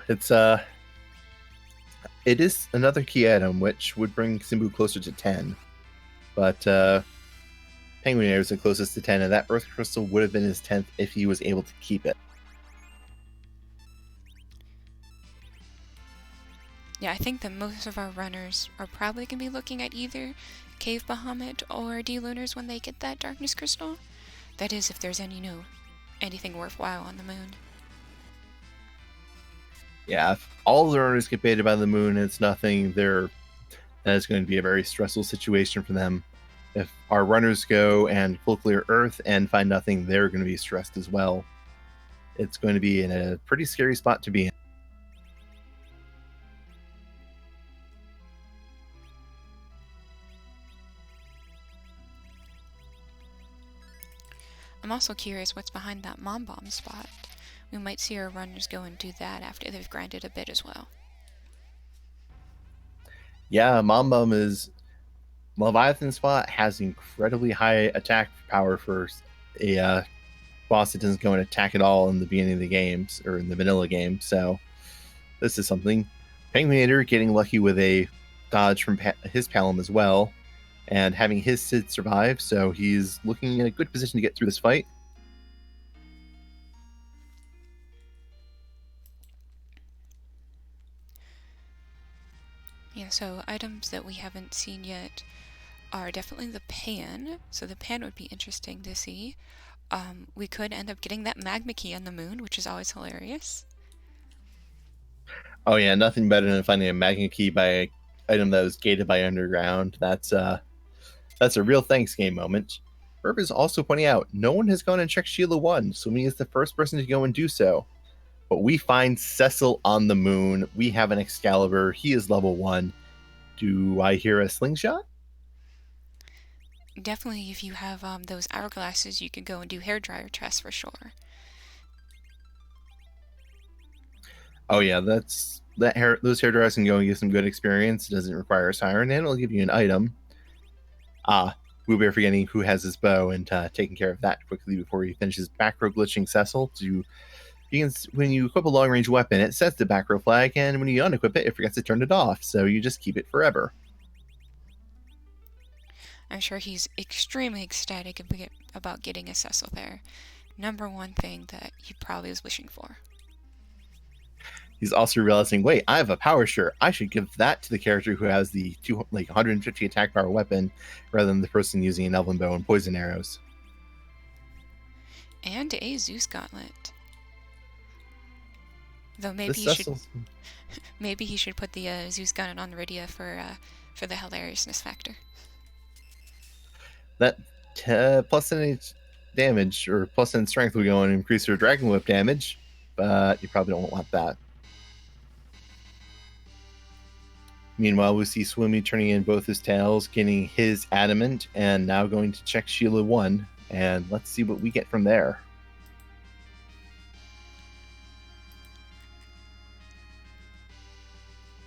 it's it is another key item, which would bring Simbu closer to 10. But penguin8r is the closest to 10, and that Earth Crystal would have been his 10th if he was able to keep it. Yeah, I think that most of our runners are probably going to be looking at either Cave Bahamut or D-Lunars when they get that Darkness Crystal. That is, if there's anything worthwhile on the moon. Yeah, if all the runners get baited by the moon, it's nothing. That is going to be a very stressful situation for them. If our runners go and full clear Earth and find nothing, they're going to be stressed as well. It's going to be in a pretty scary spot to be in. I'm also curious what's behind that Mom Bomb spot. We might see our runners go and do that after they've grinded a bit as well. Yeah, Mom Bomb is Leviathan spot has incredibly high attack power for a boss that doesn't go and attack at all in the beginning of the games or in the vanilla game. So this is something. penguin8r getting lucky with a dodge from his Palom as well, and having his Sid survive, so he's looking in a good position to get through this fight. So items that we haven't seen yet are definitely the pan. So the pan would be interesting to see. We could end up getting that magma key on the moon, which is always hilarious. Oh yeah, nothing better than finding a magma key by an item that was gated by underground. That's a real thanks game moment. Herb is also pointing out no one has gone and checked Sheila 1, so me is the first person to go and do so. But we find Cecil on the moon. We have an Excalibur. He is level 1. Do I hear a slingshot? Definitely, if you have those hourglasses, you could go and do hairdryer tests for sure. Oh yeah, those hairdryers can go and get some good experience. It doesn't require a siren, and it'll give you an item. wewbear forgetting who has his bow and taking care of that quickly before he finishes back row glitching Cecil. When you equip a long range weapon, it sets the back row flag, and when you unequip it, it forgets to turn it off, so you just keep it forever. I'm sure he's extremely ecstatic about getting a Cecil there. Number one thing that he probably was wishing for. He's also realizing, wait, I have a power shirt. I should give that to the character who has the 150 attack power weapon rather than the person using an elven bow and poison arrows. And a Zeus gauntlet. Though maybe he should put the Zeus gauntlet on Rydia for the hilariousness factor. That plus any damage or plus any strength will go and increase your dragon whip damage, but you probably don't want that. Meanwhile, we see Swimmy turning in both his tails, getting his adamant, and now going to check Sheila 1, and let's see what we get from there.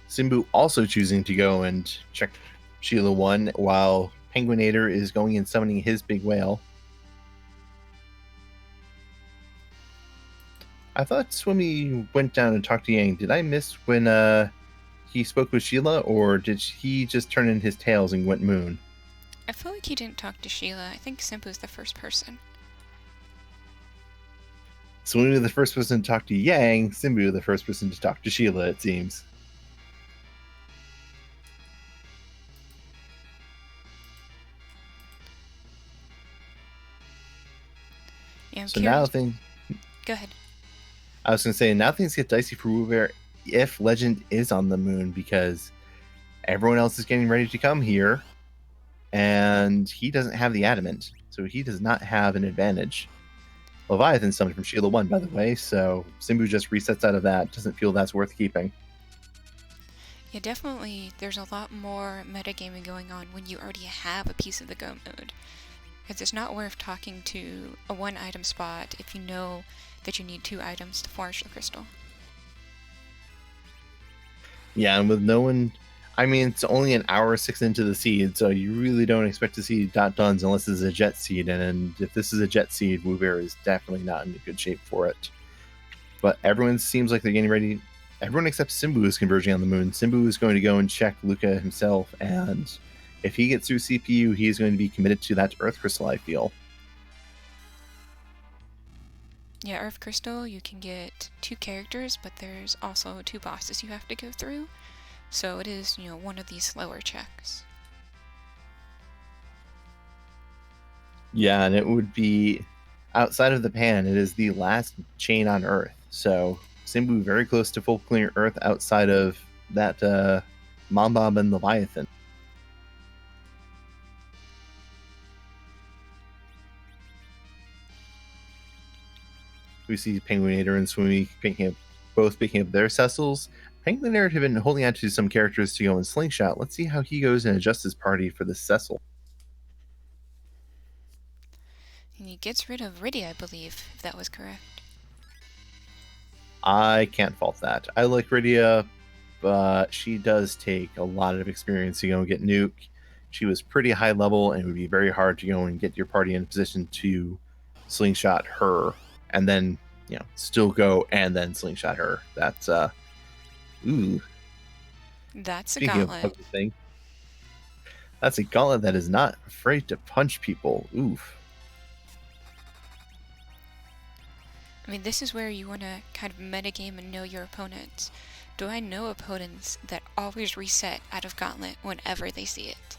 Simbu also choosing to go and check Sheila 1, while penguin8r is going and summoning his big whale. I thought Swimmy went down and talked to Yang. Did I miss when he spoke with Sheila, or did he just turn in his tails and went moon? I feel like he didn't talk to Sheila. I think Simbu's the first person. Swimmy was the first person to talk to Yang, Simbu the first person to talk to Sheila, it seems. Yeah, so now things... Go ahead. I was going to say, now things get dicey for wewbear if Legend is on the moon, because everyone else is getting ready to come here, and he doesn't have the adamant, so he does not have an advantage. Leviathan summoned from Sheila 1, by the way, so Simbu just resets out of that. Doesn't feel that's worth keeping. Yeah, definitely there's a lot more metagaming going on when you already have a piece of the go mode. Because it's not worth talking to a one item spot if you know that you need 2 items to forge the crystal. Yeah, and with no one... I mean, it's only an hour 6 into the seed, so you really don't expect to see .duns unless it's a jet seed, and if this is a jet seed, wewbear is definitely not in good shape for it. But everyone seems like they're getting ready. Everyone except Simbu is converging on the moon. Simbu is going to go and check Luca himself, and if he gets through CPU, he is going to be committed to that Earth Crystal, I feel. Yeah, Earth Crystal, you can get 2 characters, but there's also 2 bosses you have to go through. So it is, one of these slower checks. Yeah, and it would be outside of the pan. It is the last chain on Earth. So Simbu very close to full clear Earth outside of that Mombob and Leviathan. We see penguin8r and Swimmy both picking up their Cecils. penguin8r have been holding on to some characters to go in Slingshot. Let's see how he goes and adjusts his party for the Cecil. And he gets rid of Rydia, I believe, if that was correct. I can't fault that. I like Rydia, but she does take a lot of experience to go and get Nuke. She was pretty high level, and it would be very hard to go and get your party in a position to Slingshot her. And then, still go and then slingshot her. That's, ooh. That's a gauntlet. That's a gauntlet that is not afraid to punch people. Oof. I mean, this is where you want to kind of metagame and know your opponents. do I know opponents that always reset out of Gauntlet whenever they see it?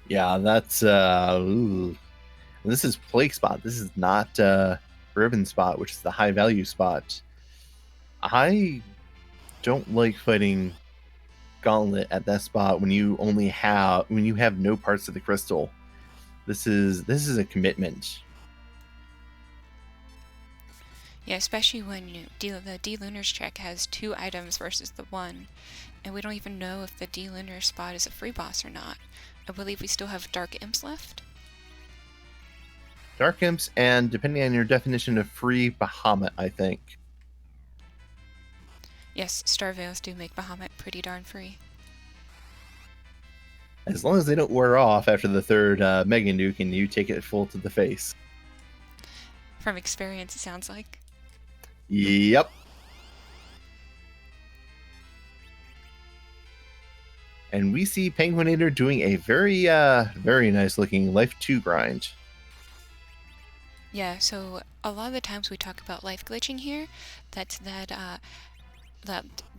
Yeah, that's this is Plague Spot. This is not Ribbon Spot, which is the high value spot. I don't like fighting Gauntlet at that spot when you have no parts of the crystal. This is a commitment. Yeah, especially when the D-Lunar's check has 2 items versus the 1, and we don't even know if the D-Lunar spot is a free boss or not. I believe we still have Dark Imps left. Dark Imps, and depending on your definition of free, Bahamut, I think. Yes, Starveils do make Bahamut pretty darn free. As long as they don't wear off after the 3rd Mega Nuke and you take it full to the face. From experience, it sounds like. Yep. And we see Penguin8r doing a very, very nice looking Life 2 grind. Yeah, so a lot of the times we talk about life glitching here, that's that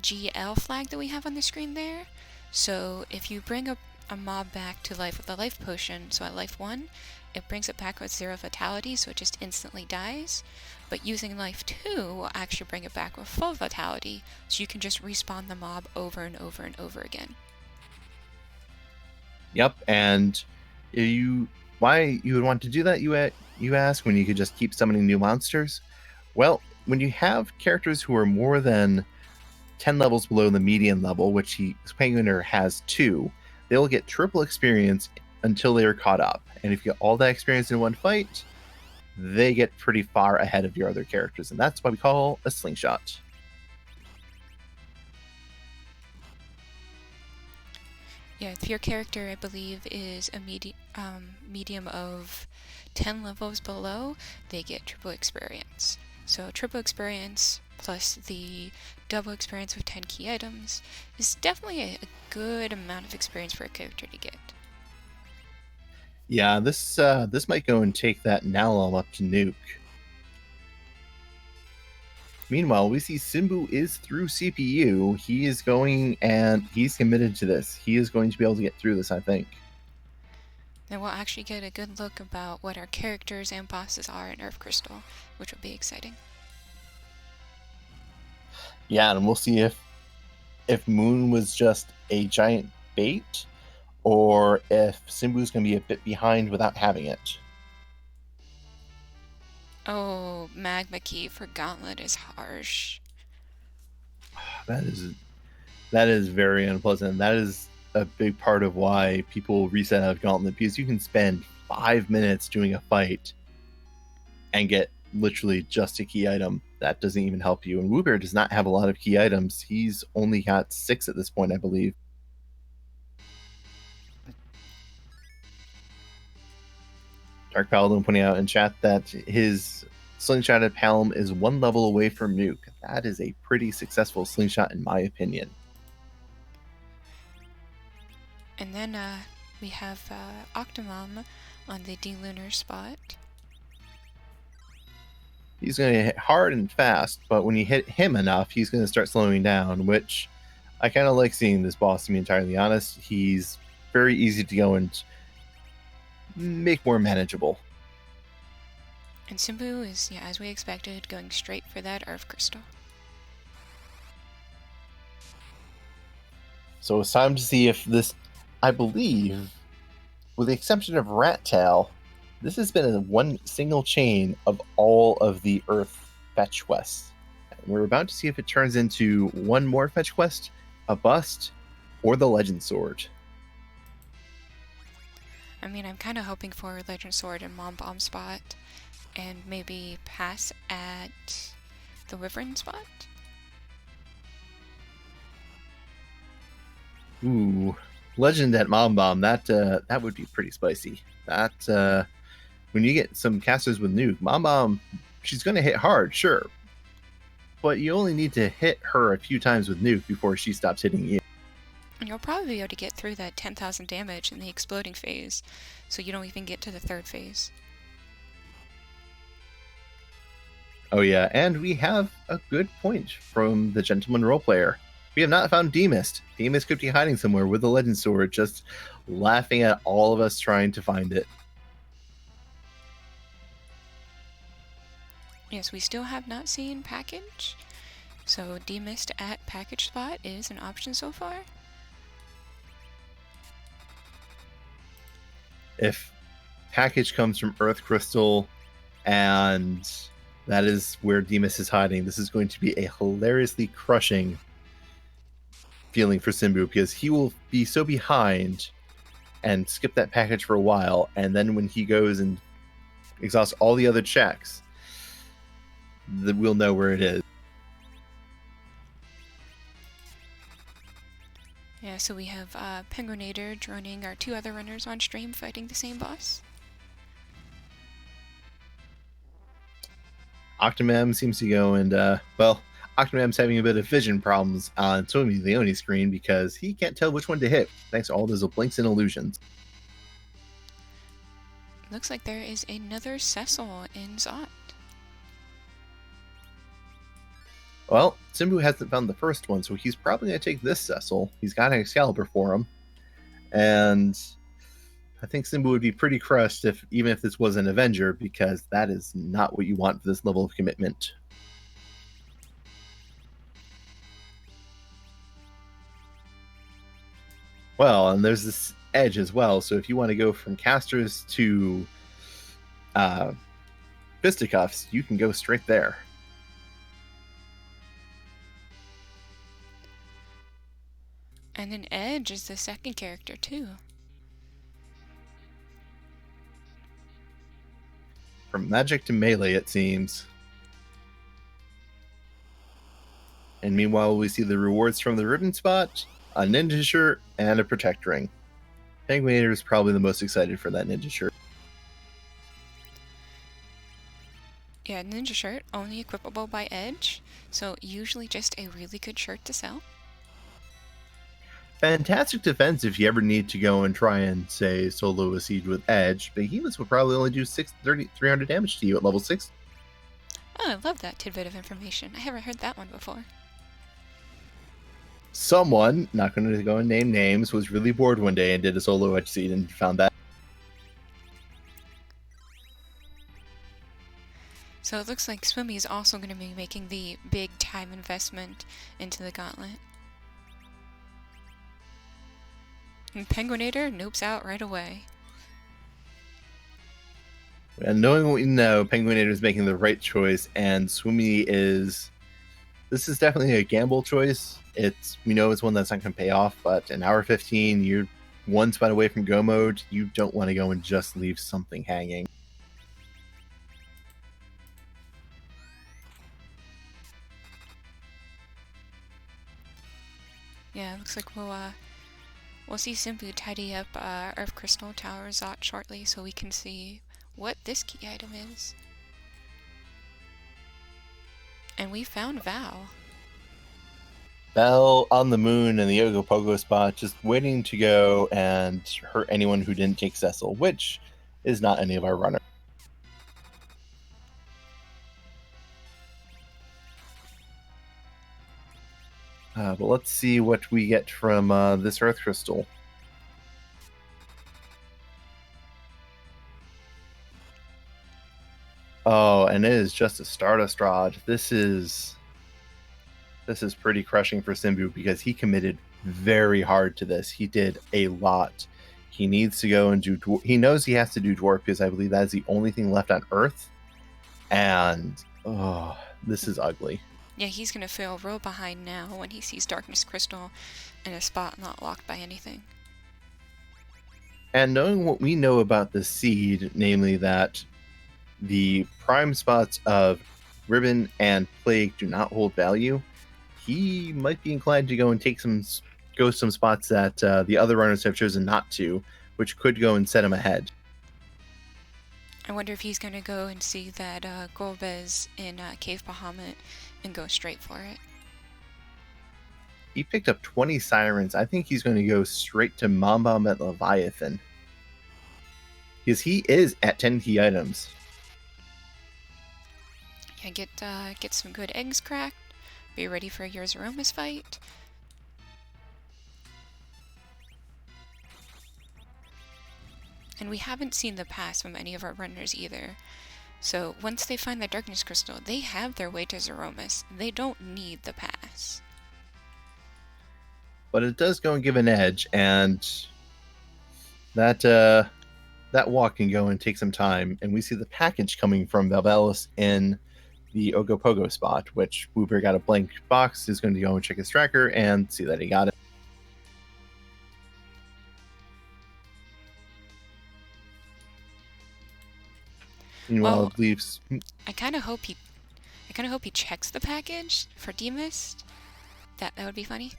GL flag that we have on the screen there. So if you bring a mob back to life with a life potion, so at life 1, it brings it back with 0 vitality, so it just instantly dies. But using life 2 will actually bring it back with full vitality, so you can just respawn the mob over and over and over again. Yep, and why you would want to do that, you ask, when you could just keep summoning new monsters? Well, when you have characters who are more than 10 levels below the median level, which Penguin8r has 2, they'll get triple experience until they are caught up. And if you get all that experience in one fight, they get pretty far ahead of your other characters. And that's what we call a slingshot. Yeah, if your character, I believe, is a medium of 10 levels below, they get triple experience. So triple experience plus the double experience with 10 key items is definitely a good amount of experience for a character to get. Yeah, this might go and take that Nalom up to nuke. Meanwhile, we see Simbu is through CPU. He is going, and he's committed to this. He is going to be able to get through this, I think. Then we'll actually get a good look about what our characters and bosses are in Earth Crystal, which will be exciting. Yeah, and we'll see if Moon was just a giant bait, or if Simbu's going to be a bit behind without having it. Oh, Magma Key for Gauntlet is harsh. That is very unpleasant. That is a big part of why people reset out of Gauntlet, because you can spend 5 minutes doing a fight and get literally just a key item. That doesn't even help you. And wewbear does not have a lot of key items. He's only got 6 at this point, I believe. Dark Paladin pointing out in chat that his slingshotted Palm is 1 level away from nuke. That is a pretty successful slingshot in my opinion. And then we have Octomom on the D-Lunar spot. He's going to hit hard and fast, but when you hit him enough, he's going to start slowing down, which I kind of like seeing this boss, to be entirely honest. He's very easy to go and make more manageable. And Simbu is, yeah, as we expected, going straight for that Earth Crystal. So it's time to see if this, I believe, with the exception of Rat Tail, this has been a one single chain of all of the Earth fetch quests. And we're about to see if it turns into one more fetch quest, a bust, or the Legend Sword. I mean, I'm kind of hoping for Legend Sword and Mom Bomb spot, and maybe pass at the Wyvern spot. Ooh, Legend at Mom Bomb, that would be pretty spicy. That when you get some casters with nuke, Mom Bomb, she's going to hit hard, sure, but you only need to hit her a few times with nuke before she stops hitting you. And you'll probably be able to get through that 10,000 damage in the exploding phase, so you don't even get to the 3rd phase. Oh yeah, and we have a good point from the gentleman role player. We have not found Demas. Demas could be hiding somewhere with a legend sword, just laughing at all of us trying to find it. Yes, we still have not seen package, so demist at package spot is an option so far. If package comes from Earth Crystal and that is where Demas is hiding, this is going to be a hilariously crushing feeling for Simbu, because he will be so behind and skip that package for a while, and then when he goes and exhausts all the other checks, we'll know where it is. Yeah, so we have Penguin8r joining our 2 other runners on stream fighting the same boss. Octomam seems to go and, Octomam's having a bit of vision problems on swimmylionni screen because he can't tell which one to hit, thanks to all those blinks and illusions. Looks like there is another Cecil in Zot. Well, Simbu hasn't found the first one, so he's probably going to take this Cecil. He's got an Excalibur for him. And I think Simbu would be pretty crushed even if this was an Avenger, because that is not what you want for this level of commitment. Well, and there's this edge as well, so if you want to go from casters to fisticuffs, you can go straight there. And then Edge is the second character too. From magic to melee, it seems. And meanwhile, we see the rewards from the ribbon spot, a ninja shirt, and a protect ring. Penguin8r is probably the most excited for that ninja shirt. Yeah, ninja shirt, only equipable by Edge, so usually just a really good shirt to sell. Fantastic defense if you ever need to go and try and, say, solo a siege with Edge. Behemoths will probably only do 300 damage to you at level 6. Oh, I love that tidbit of information. I haven't heard that one before. Someone, not going to go and name names, was really bored one day and did a solo Edge seed and found that. So it looks like Swimmy is also going to be making the big time investment into the gauntlet. And Penguin8r nopes out right away. And knowing what we know, Penguin8r is making the right choice, and Swimmy is... This is definitely a gamble choice. We know it's one that's not going to pay off, but in hour 15, you're one spot away from go mode. You don't want to go and just leave something hanging. Yeah, looks like we'll see Simbu tidy up Earth Crystal Tower Zot shortly, so we can see what this key item is. And we found Val. Val on the moon in the Ogopogo spot, just waiting to go and hurt anyone who didn't take Cecil, which is not any of our runners. But let's see what we get from this Earth Crystal. Oh, and it is just a Stardust Rod. This is pretty crushing for Simbu because he committed very hard to this. He did a lot. He needs to go and do... He knows he has to do Dwarf because I believe that is the only thing left on Earth. And, oh, this is ugly. Yeah, he's going to feel real behind now when he sees Darkness Crystal in a spot not locked by anything. And knowing what we know about the seed, namely that the prime spots of Ribbon and Plague do not hold value, he might be inclined to go and take some spots that the other runners have chosen not to, which could go and set him ahead. I wonder if he's going to go and see that Golbez in Cave Bahamut and go straight for it. He picked up 20 Sirens. I think he's going to go straight to Mamba at Leviathan. Because he is at 10 key items. Yeah, get some good eggs cracked. Be ready for your Zeromus fight. And we haven't seen the pass from any of our runners either. So once they find the Darkness Crystal, they have their way to Zeromus. They don't need the pass. But it does go and give an edge, and that walk can go and take some time. And we see the package coming from Valvalis in the Ogopogo spot, which wewbear got a blank box, is going to go and check his tracker and see that he got it. Meanwhile, Well, leaves. I kind of hope he checks the package for Demist. That would be funny.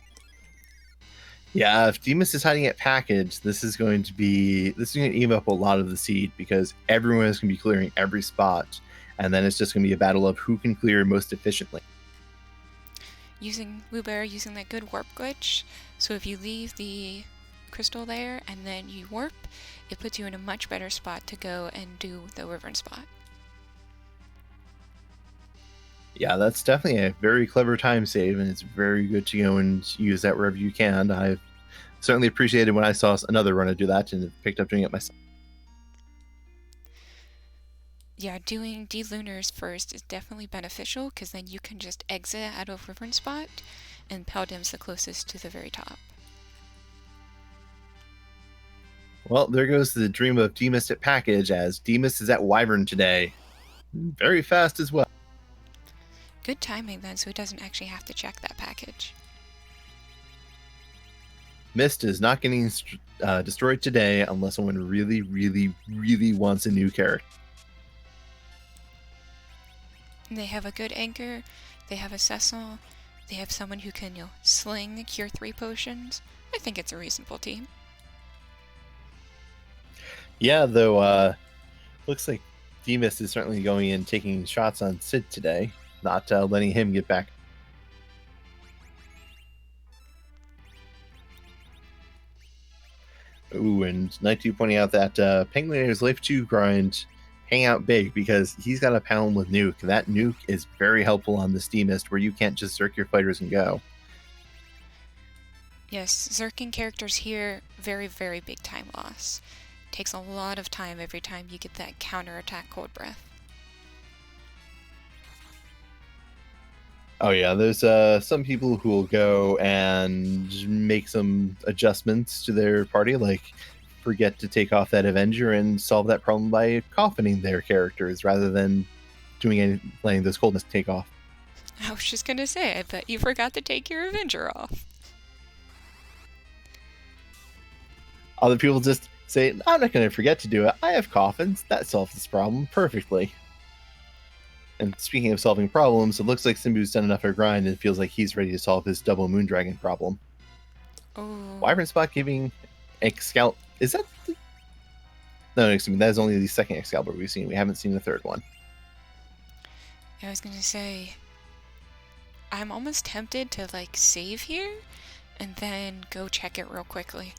Yeah, if Demas is hiding at package, this is going to even up a lot of the seed, because everyone is going to be clearing every spot, and then it's just going to be a battle of who can clear most efficiently. Using wewbear, using that good warp glitch. So if you leave the crystal there and then you warp, it puts you in a much better spot to go and do the Wyvern spot. Yeah, that's definitely a very clever time save, and it's very good to go and use that wherever you can. I've certainly appreciated when I saw another runner do that and picked up doing it myself. Yeah, doing Lunars first is definitely beneficial, because then you can just exit out of Wyvern spot, and Peldim's the closest to the very top. Well, there goes the dream of Demas at package, as Demas is at Wyvern today. Very fast as well. Good timing then, so he doesn't actually have to check that package. Mist is not getting destroyed today unless someone really, really, really wants a new character. They have a good anchor, they have a Cecil, they have someone who can, sling Cure 3 potions. I think it's a reasonable team. Yeah, though, looks like Demas is certainly going in taking shots on Sid today, not letting him get back. Ooh, and Night2 pointing out that Penguin8r's Life 2 grind hang out big, because he's got a pound with Nuke. That Nuke is very helpful on this Demist, where you can't just zerk your fighters and go. Yes, zerking characters here, very, very big time loss. Takes a lot of time every time you get that counter-attack Cold Breath. Oh yeah, there's some people who will go and make some adjustments to their party, like forget to take off that Avenger and solve that problem by coffining their characters rather than letting those coldness take off. I was just gonna say, I bet you forgot to take your Avenger off. Other people just say, I'm not going to forget to do it. I have coffins. That solves this problem perfectly. And speaking of solving problems, it looks like Simbu's done enough of a grind and it feels like he's ready to solve his double Moondragon problem. Oh. Wyvern spot giving Excalibur. Is that No, excuse me. That is only the second Excalibur we've seen. We haven't seen the third one. I was gonna say, I'm almost tempted to, save here and then go check it real quickly.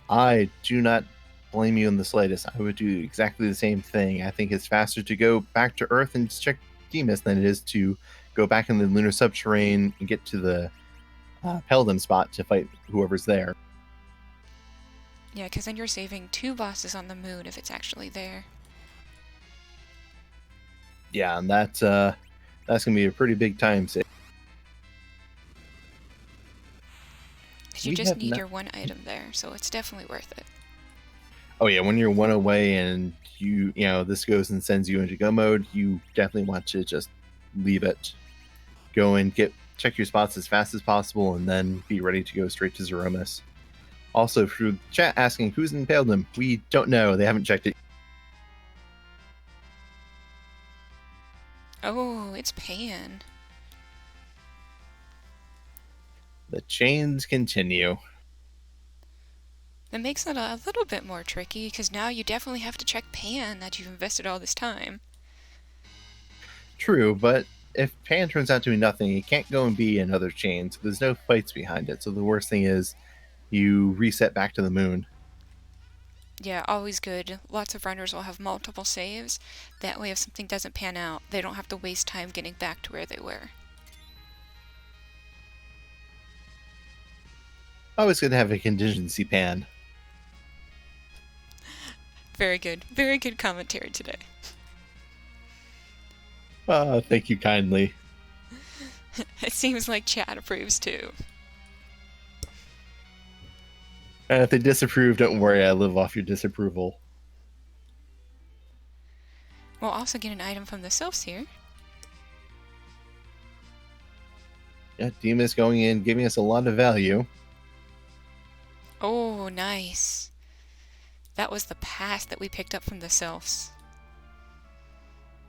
I do not blame you in the slightest. I would do exactly the same thing. I think it's faster to go back to Earth and check Demas than it is to go back in the Lunar subterranean and get to the Peldim spot to fight whoever's there. Yeah, because then you're saving 2 bosses on the moon if it's actually there. Yeah, and that's going to be a pretty big time save. Because you just need your 1 item there, so it's definitely worth it. Oh yeah, when you're 1 away and this goes and sends you into go mode, you definitely want to just leave it. Go and check your spots as fast as possible, and then be ready to go straight to Zeromus. Also, through chat asking who's impaled them, we don't know. They haven't checked it. Oh, it's Pan. The chains continue. That makes it a little bit more tricky, because now you definitely have to check Pan that you've invested all this time. True, but if Pan turns out to be nothing, it can't go and be another chain, so there's no fights behind it. So the worst thing is you reset back to the moon. Yeah, always good. Lots of runners will have multiple saves. That way, if something doesn't pan out, they don't have to waste time getting back to where they were. Always good to have a contingency pan. Very good. Very good commentary today. Thank you kindly. It seems like Chad approves too. If they disapprove, don't worry, I live off your disapproval. We'll also get an item from the sylphs here. Yeah, Demas going in, giving us a lot of value. Oh, nice. That was the pass that we picked up from the sylphs.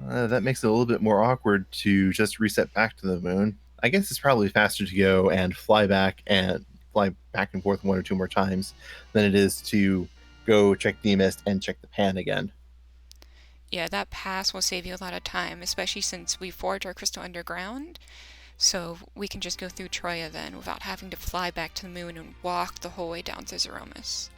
That makes it a little bit more awkward to just reset back to the moon. I guess it's probably faster to go and fly back and forth one or two more times than it is to go check the mist and check the pan again. Yeah, that pass will save you a lot of time, especially since we forge our crystal underground. So we can just go through Troya then without having to fly back to the moon and walk the whole way down to Zeromus.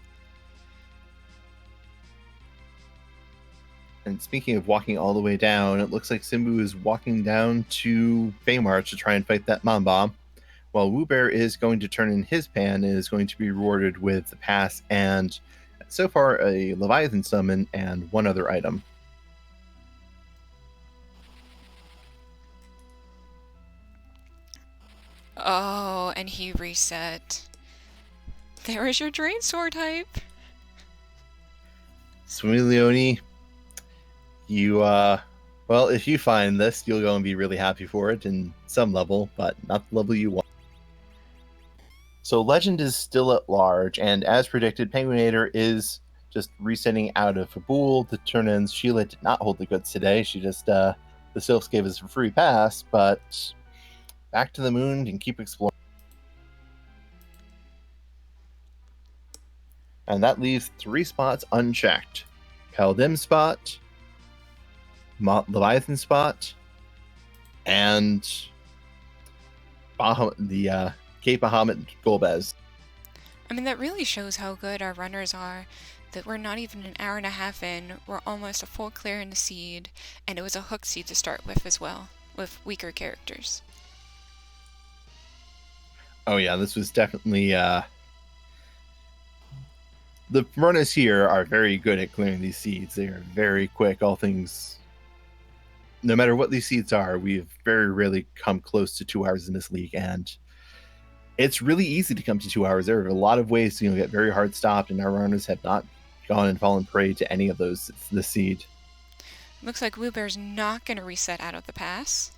And speaking of walking all the way down, it looks like Simbu is walking down to Baymar to try and fight that Mamba, while wewbear is going to turn in his pan and is going to be rewarded with the pass and, so far, a Leviathan summon and one other item. Oh, and he reset. There is your drain sword type. Swimmylionni, you, well, if you find this, you'll go and be really happy for it in some level, but not the level you want. So Legend is still at large, and as predicted, penguin8r is just resetting out of Fabul. The turn-ins, Sheila did not hold the goods today. She just, the Sylphs gave us a free pass, but back to the moon and keep exploring. And that leaves 3 spots unchecked. Peldim spot, Leviathan spot, and the Cape Bahamut Golbez. I mean, that really shows how good our runners are. That we're not even an hour and a half in, we're almost a full clear in the seed, and it was a hook seed to start with as well, with weaker characters. Oh yeah, this was definitely the runners here are very good at clearing these seeds. They are very quick. All things, no matter what these seeds are, we've very rarely come close to 2 hours in this league, and it's really easy to come to 2 hours. There are a lot of ways to get very hard stopped, and our runners have not gone and fallen prey to any of those. It's the seed. Looks like wewbear's not going to reset out of the pass.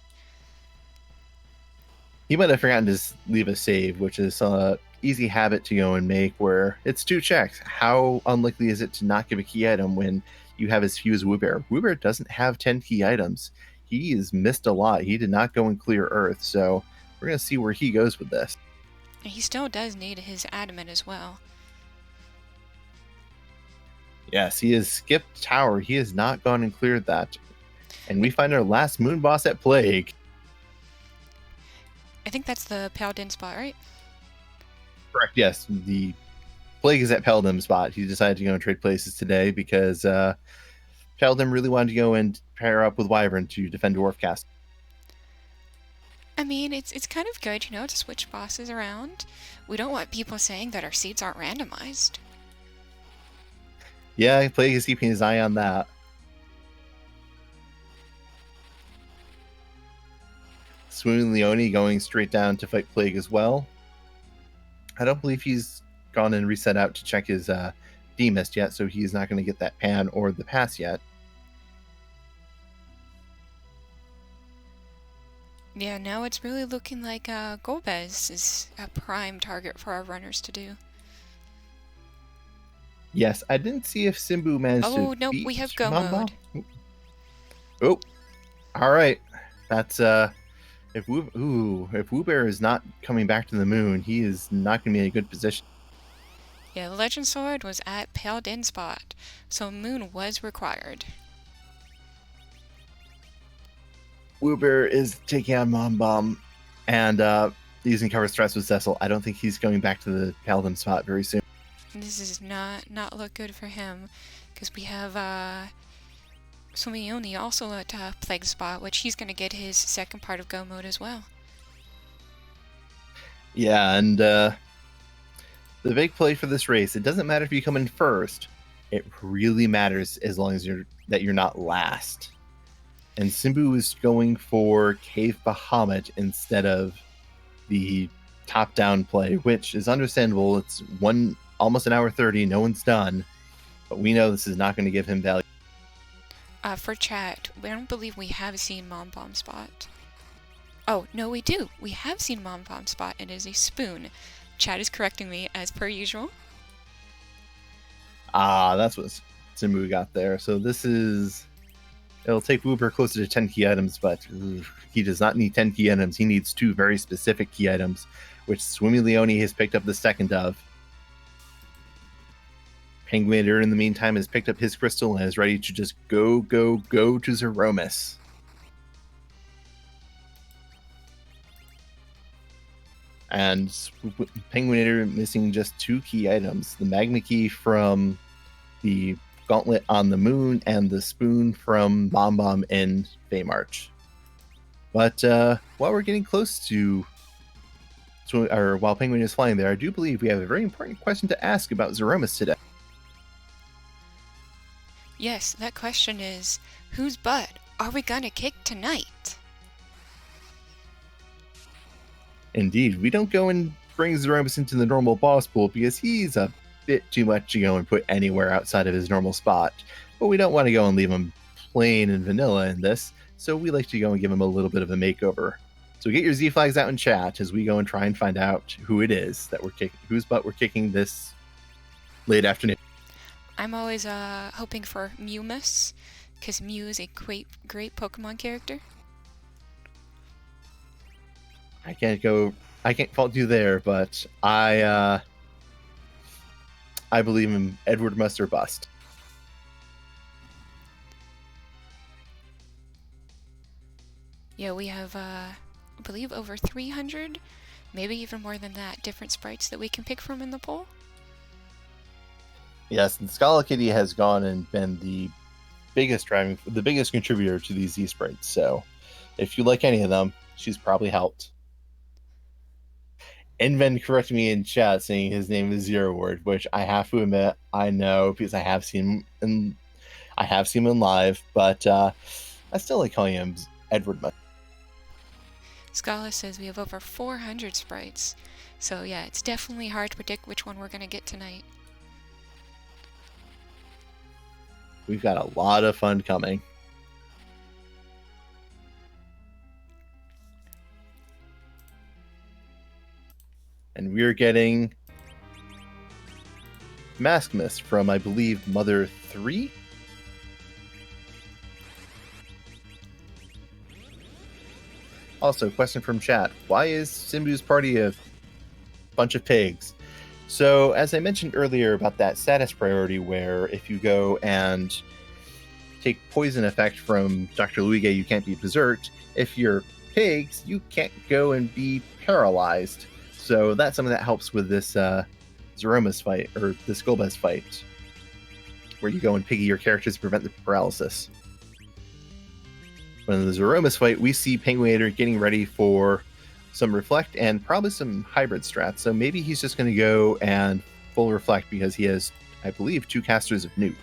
He might have forgotten to leave a save, which is an easy habit to go and make, where it's 2 checks. How unlikely is it to not give a key item when you have as few as wewbear? Wewbear doesn't have 10 key items. He has missed a lot. He did not go and clear Earth, so we're going to see where he goes with this. He still does need his adamant as well. Yes, he has skipped Tower. He has not gone and cleared that. And we find our last moon boss at Plague. I think that's the Paladin spot, right? Correct, yes. The Plague is at Peldim spot. He decided to go and trade places today because Peldim really wanted to go and pair up with Wyvern to defend Dwarfcast. I mean, it's kind of good, to switch bosses around. We don't want people saying that our seeds aren't randomized. Yeah, Plague is keeping his eye on that. Swimmylionni going straight down to fight Plague as well. I don't believe he's gone and reset out to check his D-Mist yet, so he's not going to get that pan or the pass yet. Yeah, now it's really looking like Golbez is a prime target for our runners to do. Yes, I didn't see if Simbu managed to Oh, no, beat we have go Mamba. mode. Oh, all right. That's if wewbear is not coming back to the moon, he is not going to be in a good position. Yeah, the Legend Sword was at Paladin spot, so moon was required. wewbear is taking on Mamba and using cover stress with Cecil. I don't think he's going back to the Paladin spot very soon. This does not look good for him, because we have swimmylionni also at Plague Spot, which he's going to get his second part of Go mode as well. Yeah, and the big play for this race, it doesn't matter if you come in first. It really matters as long as you're not last. And Simbu is going for Cave Bahamut instead of the top-down play, which is understandable. It's almost an hour 30. No one's done. But we know this is not going to give him value. For chat, I don't believe we have seen Mom Bomb Spot. Oh, no, we do. We have seen Mom Bomb Spot. It is a spoon. Chat is correcting me as per usual. That's what Simbu got there. So this is... It'll take wewbear closer to 10 key items, but he does not need 10 key items. He needs 2 very specific key items, which swimmylionni has picked up the second of. Penguin8r, in the meantime, has picked up his crystal and is ready to just go to Zeromus. And Penguin8r missing just 2 key items. The magma key from the gauntlet on the moon and the spoon from Bomb Bomb in Baymarch. But while we're getting close to, while Penguin is flying there, I do believe we have a very important question to ask about Zeromus today. Yes, that question is, whose butt are we gonna kick tonight? Indeed, we don't go and bring Zeromus into the normal boss pool because he's a bit too much to go and put anywhere outside of his normal spot. But we don't want to go and leave him plain and vanilla in this, so we like to go and give him a little bit of a makeover. So get your Z flags out in chat as we go and try and find out who it is that we're kicking, whose butt we're kicking this late afternoon. I'm always hoping for Mewmus, because Mew is a great Pokemon character. I can't fault you there, but I believe in Edward must or bust. Yeah, we have, I believe, over 300, maybe even more than that, different sprites that we can pick from in the poll. Yes, and Scala Kitty has gone and been the biggest contributor to these Z sprites. So, if you like any of them, she's probably helped. Inven corrected me in chat saying his name is Zero Word, which I have to admit I know because I have seen him in live, but I still like calling him Edward. Scala says we have over 400 sprites, so yeah, it's definitely hard to predict which one we're gonna get tonight. We've got a lot of fun coming. And we're getting Mask Mist from, I believe, Mother 3? Also, question from chat. Why is Simbu's party a bunch of pigs? So, as I mentioned earlier about that status priority where if you go and take poison effect from Dr. Luigi, you can't be berserked. If you're pigs, you can't go and be paralyzed. So that's something that helps with this Zeromus fight, or the Skullbuzz fight, where you go and piggy your characters to prevent the paralysis. But in the Zeromus fight, we see Penguin8r getting ready for some Reflect and probably some hybrid strats. So maybe he's just going to go and full Reflect because he has, I believe, 2 casters of Nuke.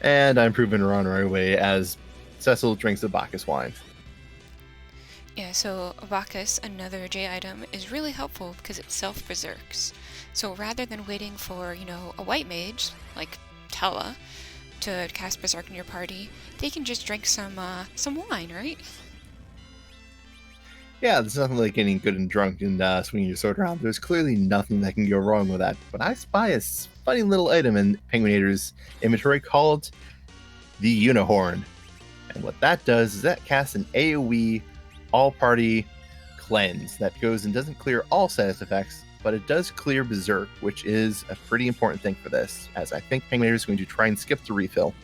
And I'm proving her on right away as Cecil drinks the Bacchus wine. Yeah, so Bacchus, another J item, is really helpful because it self-berserks. So rather than waiting for, a white mage, like Tella, to cast Berserk in your party, they can just drink some wine, right? Yeah, there's nothing like getting good and drunk and swinging your sword around. There's clearly nothing that can go wrong with that. But I spy a funny little item in Penguin8r's inventory called the Unicorn. And what that does is that casts an AoE all-party cleanse that goes and doesn't clear all status effects, but it does clear Berserk, which is a pretty important thing for this, as I think Penguin8r is going to try and skip the refill.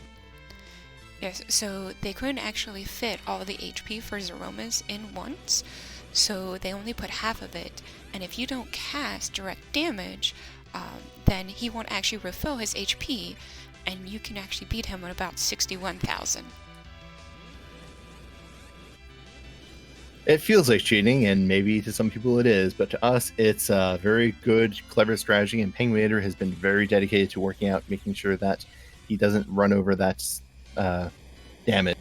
Yes, so they couldn't actually fit all the HP for Zeromus in once, so they only put half of it, and if you don't cast direct damage, then he won't actually refill his HP, and you can actually beat him at about 61,000. It feels like cheating, and maybe to some people it is, but to us, it's a very good, clever strategy, and Penguin8r has been very dedicated to working out, making sure that he doesn't run over that damage.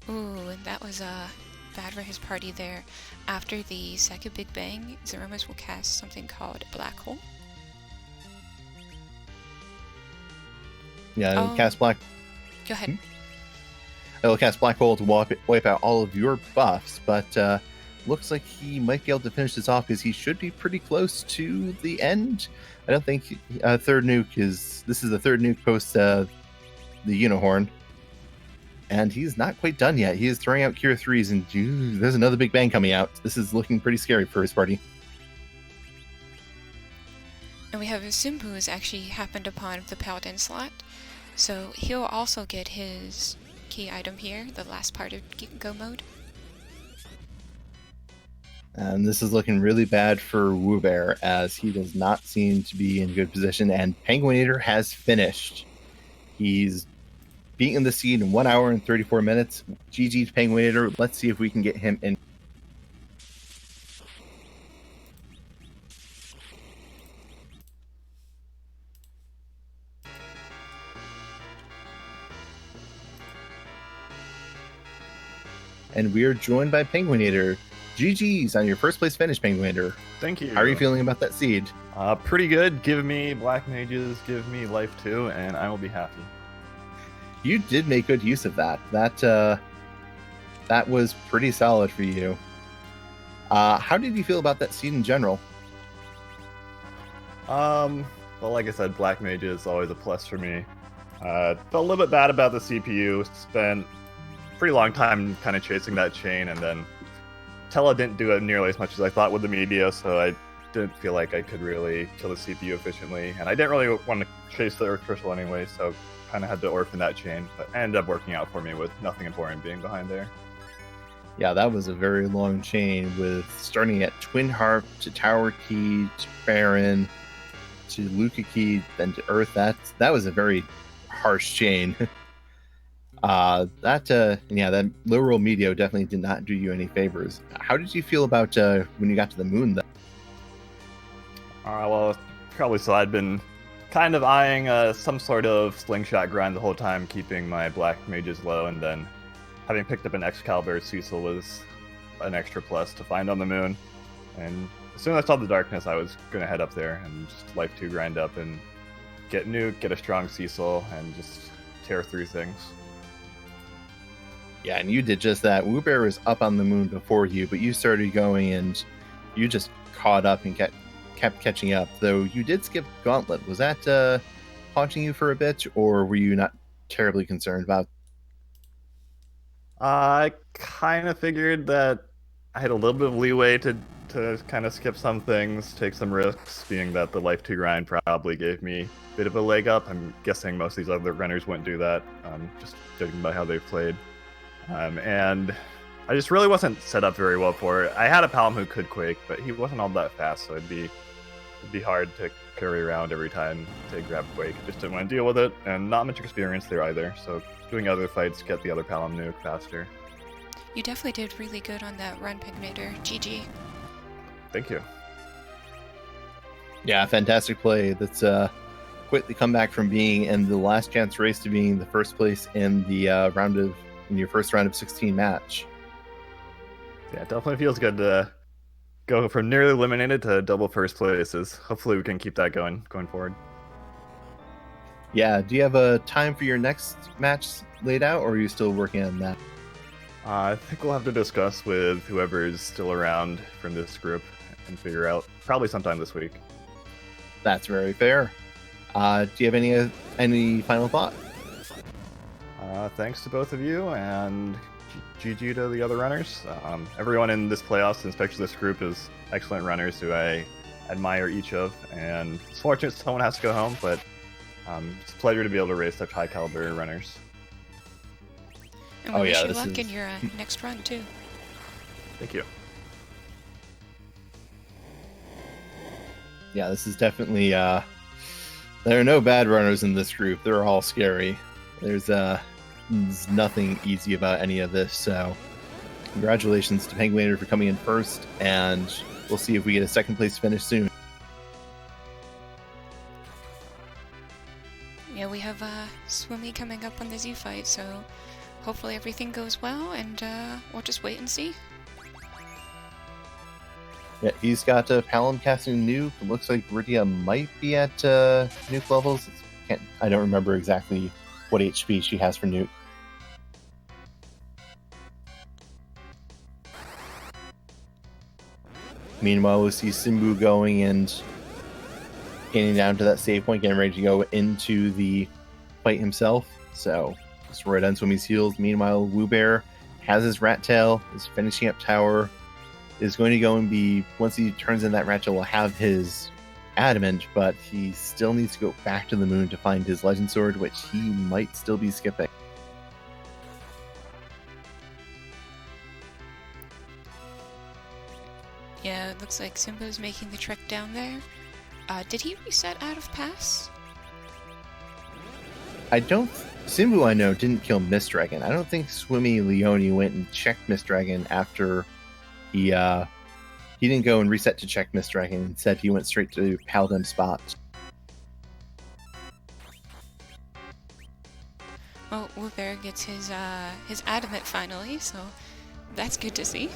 Ooh, and that was bad for his party there. After the second Big Bang, Zeromus will cast something called Black Hole. Yeah, cast Black... Go ahead. It'll cast Black Hole to wipe out all of your buffs, but looks like he might be able to finish this off because he should be pretty close to the end. I don't think third nuke is... This is the third nuke post the Unicorn. And he's not quite done yet. He is throwing out Cure 3s, and there's another Big Bang coming out. This is looking pretty scary for his party. And we have a simbu who's actually happened upon the Paladin slot. So he'll also get his key item here, the last part of Go mode. And this is looking really bad for wewbear, as he does not seem to be in good position. And Penguin8r has finished. He's beaten the seed in 1 hour and 34 minutes. GG to Penguin8r. Let's see if we can get him in. And we are joined by Penguin8r. GG's on your first place finish, Penguin8r. Thank you. How are you feeling about that seed? Pretty good. Give me Black Mages, give me life 2, and I will be happy. You did make good use of that. That was pretty solid for you. How did you feel about that seed in general? Well, like I said, Black Mage is always a plus for me. Felt a little bit bad about the CPU. Spent a pretty long time kind of chasing that chain, and then Tela didn't do it nearly as much as I thought with the media, so I didn't feel like I could really kill the CPU efficiently. And I didn't really want to chase the Earth Crystal anyway, so kind of had to orphan that chain, but it ended up working out for me with nothing important being behind there. Yeah, that was a very long chain, with starting at Twin Harp to Tower Key to Baron to Luca Key, then to Earth. That was a very harsh chain. That low roll medio definitely did not do you any favors. How did you feel about when you got to the moon, though? Well, probably so. I'd been kind of eyeing some sort of slingshot grind the whole time, keeping my Black Mages low, and then having picked up an Excalibur, Cecil was an extra plus to find on the moon. And as soon as I saw the darkness, I was going to head up there and just life 2 grind up and get nuke, get a strong Cecil, and just tear through things. Yeah, and you did just that. wewbear was up on the moon before you, but you started going and you just caught up and kept catching up. Though you did skip Gauntlet. Was that haunting you for a bit, or were you not terribly concerned about? I kind of figured that I had a little bit of leeway to kind of skip some things, take some risks, being that the life 2 grind probably gave me a bit of a leg up. I'm guessing most of these other runners wouldn't do that, just judging by how they've played. And I just really wasn't set up very well for it. I had a Palom who could Quake, but he wasn't all that fast, so it'd be hard to carry around every time to grab Quake. Just didn't want to deal with it, and not much experience there either, so doing other fights, get the other Palom nuke faster. You definitely did really good on that run, Penguin8r. GG. Thank you. Yeah, fantastic play. That's quickly come back from being in the last chance race to being the first place in the in your first round of 16 match. Yeah, it definitely feels good to go from nearly eliminated to double first places. Hopefully we can keep that going forward. Yeah, do you have a time for your next match laid out, or are you still working on that? I think we'll have to discuss with whoever's still around from this group and figure out probably sometime this week. That's very fair. Do you have any final thought? Thanks to both of you, and GG to the other runners. Everyone in this playoffs, and especially this group, is excellent runners who I admire each of, and it's fortunate someone has to go home, but it's a pleasure to be able to raise such high caliber runners. And we Oh, wish yeah, you this luck in is- your next run, too. Thank you. Yeah, this is definitely there are no bad runners in this group. They're all scary. There's nothing easy about any of this, so congratulations to penguin8r for coming in first, and we'll see if we get a second place finish soon. Yeah, we have Swimmy coming up on the Z fight, so hopefully everything goes well, and we'll just wait and see. Yeah, he's got Palom casting nuke. It looks like Rydia might be at nuke levels. I don't remember exactly what HP she has for nuke. Meanwhile, we see Simbu going and getting down to that save point, getting ready to go into the fight himself. So, just right on Swimmy's heels. Meanwhile, wewbear has his rat tail, is finishing up tower, is going to go and be, once he turns in that rat tail, will have his adamant, but he still needs to go back to the moon to find his legend sword, which he might still be skipping. Yeah, it looks like Simbu's making the trek down there. Did he reset out of pass? Simbu, I know, didn't kill Mist Dragon. I don't think swimmylionni went and checked Mist Dragon after he didn't go and reset to check Mist Dragon. Instead, he went straight to Paladin spot. Well, wewbear gets his adamant finally, so that's good to see.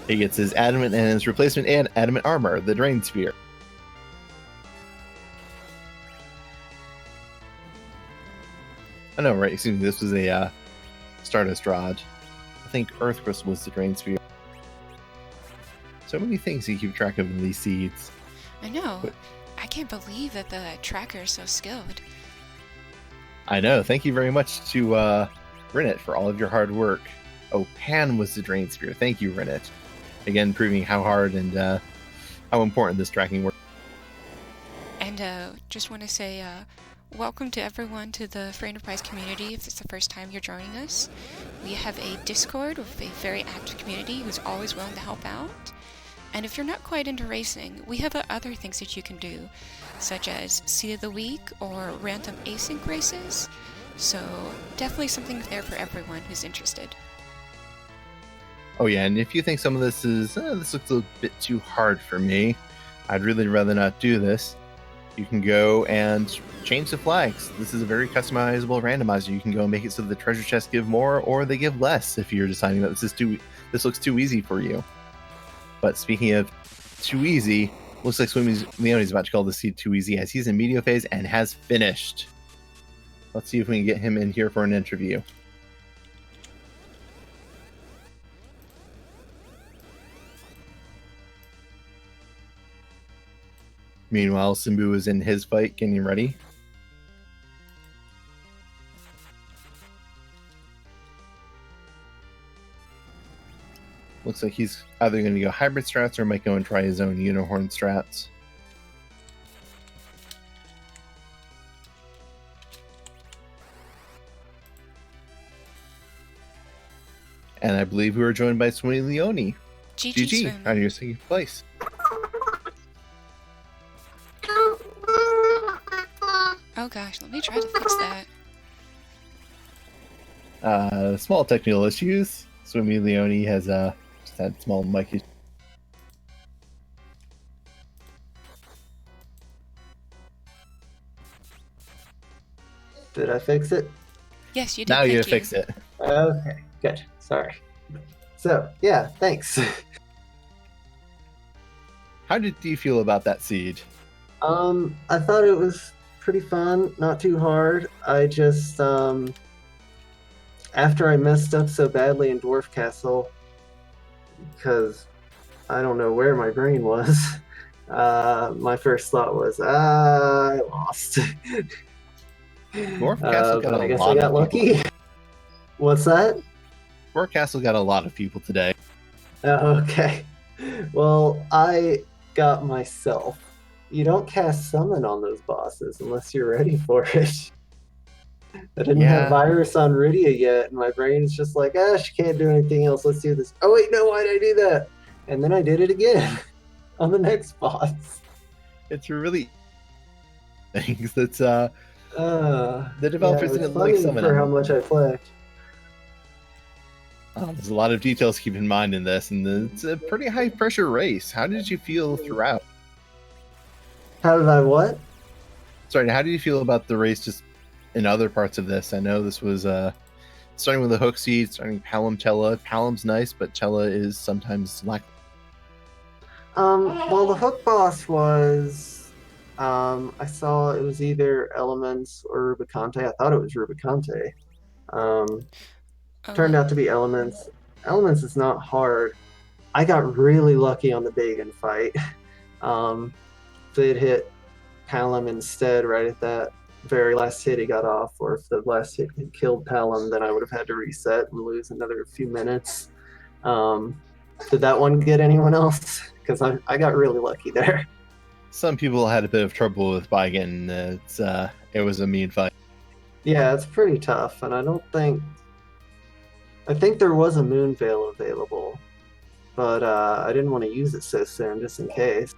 He gets his adamant and his replacement and adamant armor, the Drain Sphere. I know, right? Excuse me, this was a Stardust Rod. I think Earth Crystal was the Drain Sphere. So many things you keep track of in these seeds. I know. But I can't believe that the tracker is so skilled. I know. Thank you very much to Rinnet for all of your hard work. Oh, Pan was the Drain Sphere. Thank you, Rinnet. Again, proving how hard and how important this tracking work. And just want to say welcome to everyone to the Free Enterprise community. If it's the first time you're joining us, we have a Discord with a very active community who's always willing to help out. And if you're not quite into racing, we have other things that you can do, such as Seed of the Week or random async races. So definitely something there for everyone who's interested. Oh yeah, and if you think some of this is, this looks a bit too hard for me, I'd really rather not do this, you can go and change the flags. This is a very customizable randomizer. You can go and make it so the treasure chests give more or they give less if you're deciding that this looks too easy for you. But speaking of too easy, looks like swimmylionni about to call the seed too easy as he's in medio phase and has finished. Let's see if we can get him in here for an interview. Meanwhile, Simbu is in his fight, getting ready. Looks like he's either going to go hybrid strats or might go and try his own unicorn strats. And I believe we were joined by swimmylionni. GG on your second place. Oh gosh, let me try to fix that. Small technical issues. swimmylionni has just had small mic issues. Did I fix it? Yes, you did. Now Thank you fix it. Okay, good. Sorry. So, yeah, thanks. How did you feel about that seed? I thought it was pretty fun, not too hard. I just, after I messed up so badly in Dwarf Castle, because I don't know where my brain was, my first thought was, I lost. Dwarf Castle got but a I guess lot I got of lucky. people. What's that? Dwarf Castle got a lot of people today. Okay. Well, I got myself. You don't cast summon on those bosses unless you're ready for it. I didn't Yeah. have virus on Rydia yet, and my brain's just like, she can't do anything else. Let's do this. Oh wait, no, why did I do that? And then I did it again on the next boss. It's really things that's the developers it's didn't like funny some of for how them. much I play. There's a lot of details to keep in mind in this, and it's a pretty high pressure race. How did you feel throughout? How did I what? Sorry, how do you feel about the race just in other parts of this? I know this was starting with the hook seed, starting Palom Chella. Palom's nice, but Chella is sometimes lack. Well, the hook boss was, I saw it was either Elements or Rubicante. I thought it was Rubicante. Turned out to be Elements. Elements is not hard. I got really lucky on the Baigan fight. They'd hit Palom instead right at that very last hit he got off, or if the last hit had killed Palom, then I would have had to reset and lose another few minutes. Did that one get anyone else? Because I got really lucky there. Some people had a bit of trouble with Baigan. It was a mean fight. Yeah, it's pretty tough, and I think there was a Moon Veil available, but I didn't want to use it so soon, just in case.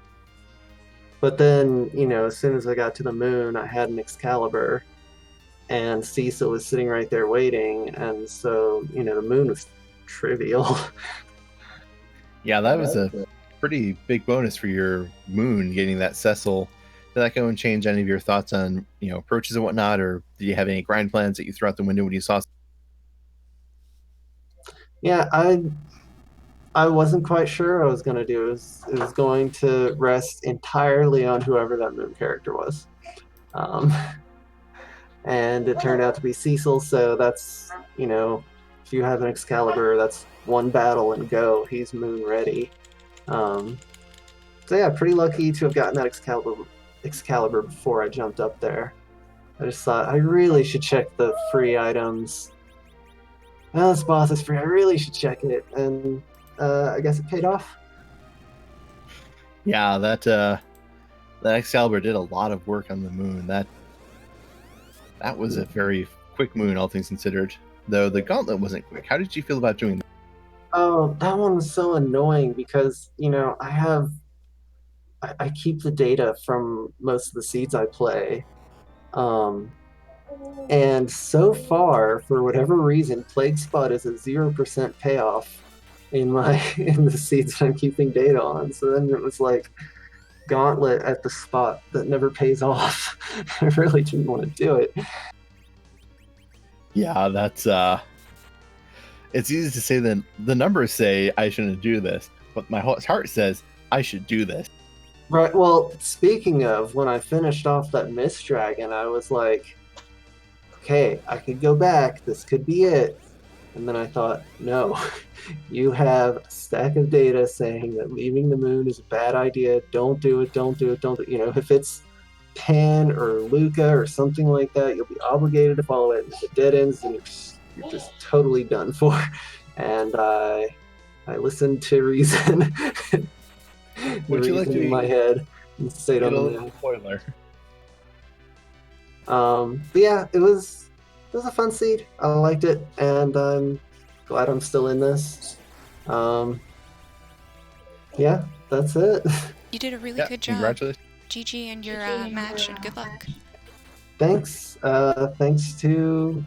But then, as soon as I got to the moon, I had an Excalibur, and Cecil was sitting right there waiting, and so, the moon was trivial. Yeah, that was a pretty big bonus for your moon, getting that Cecil. Did that go and change any of your thoughts on, approaches and whatnot, or did you have any grind plans that you threw out the window when you saw? Yeah, I wasn't quite sure what I was going to do. It was going to rest entirely on whoever that moon character was. And it turned out to be Cecil, so that's, if you have an Excalibur, that's one battle and go. He's moon ready. So yeah, pretty lucky to have gotten that Excalibur before I jumped up there. I just thought I really should check the free items. Well, this boss is free. I really should check it, and I guess it paid off. Yeah, that Excalibur did a lot of work on the moon. That was a very quick moon, all things considered. Though the gauntlet wasn't quick. How did you feel about doing that? Oh, that one was so annoying because, I keep the data from most of the seeds I play. And so far, for whatever reason, Plague Spot is a 0% payoff in the seeds that I'm keeping data on. So then it was like Gauntlet at the spot that never pays off. I really didn't want to do it. Yeah, that's it's easy to say that the numbers say I shouldn't do this, but my heart says I should do this. Right. Well, speaking of, when I finished off that Mist Dragon, I was like, okay, I could go back. This could be it. And then I thought, no, you have a stack of data saying that leaving the moon is a bad idea. Don't do it. Don't do it. Don't do it. If it's Pan or Luca or something like that, you'll be obligated to follow it. And if it dead ends, then you're just totally done for. And I listened to reason. Would you like to in my head and stayed on the moon. Spoiler. But yeah, it was a fun seed. I liked it, and I'm glad I'm still in this. Yeah, that's it. You did a really good job. Congratulations. GG in your match, and good luck. Thanks. Thanks to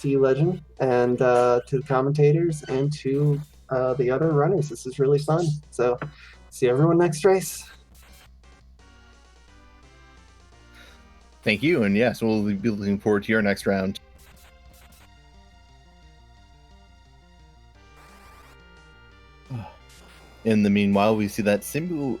you, Legend, and to the commentators, and to the other runners. This is really fun. So, see everyone next race. Thank you, and yes, we'll be looking forward to your next round. In the meanwhile, we see that Simbu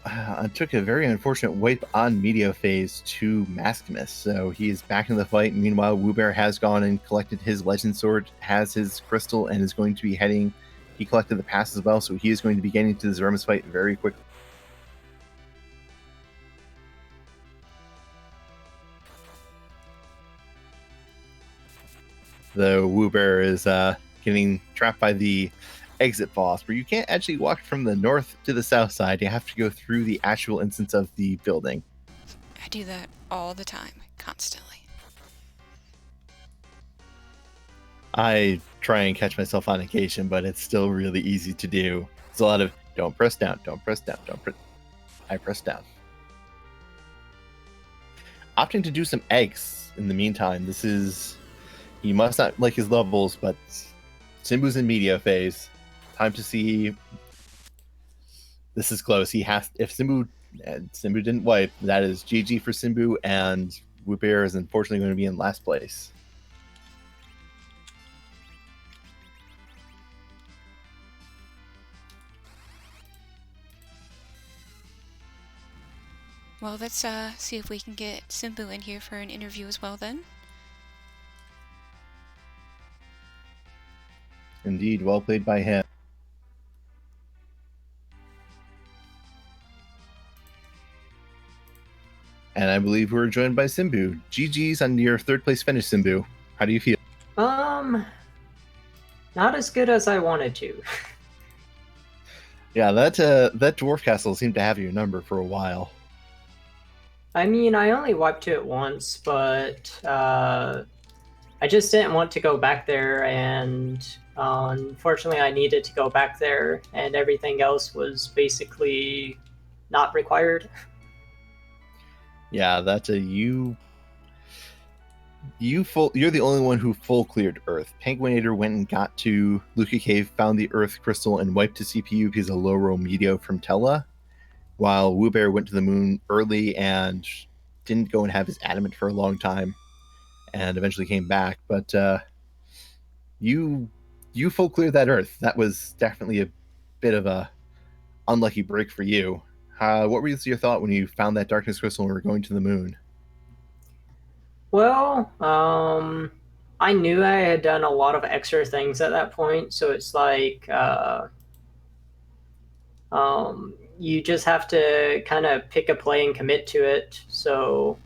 took a very unfortunate wipe on Meteor Phase to Maskimus, so he is back in the fight. Meanwhile, wewbear has gone and collected his Legend Sword, has his crystal, and is going to be heading. He collected the pass as well, so he is going to be getting to the Zeromus fight very quickly. The wewbear is getting trapped by the exit boss, where you can't actually walk from the north to the south side. You have to go through the actual instance of the building. I do that all the time, constantly. I try and catch myself on occasion, but it's still really easy to do. It's a lot of don't press down, don't press down, don't press. I press down. Opting to do some eggs in the meantime. This is, he must not like his levels, but Simbu's in media phase. Time to see. This is close. He has, if Simbu didn't wipe, that is GG for Simbu, and wewbear is unfortunately going to be in last place. Well, let's see if we can get Simbu in here for an interview as well then. Indeed, well played by him. And I believe we're joined by Simbu. GG's on your third place finish, Simbu. How do you feel? Not as good as I wanted to. Yeah, that dwarf castle seemed to have your number for a while. I mean, I only wiped it once, but I just didn't want to go back there, and unfortunately I needed to go back there, and everything else was basically not required. Yeah, that's a you're the only one who full cleared Earth. Penguin8r went and got to Luca Cave, found the Earth crystal, and wiped his CPU because of low roll meteor from Tella, while wewbear went to the moon early and didn't go and have his adamant for a long time, and eventually came back. But you full cleared that Earth. That was definitely a bit of a unlucky break for you. What was your thought when you found that darkness crystal and were going to the moon? Well, I knew I had done a lot of extra things at that point, so it's like you just have to kind of pick a play and commit to it. So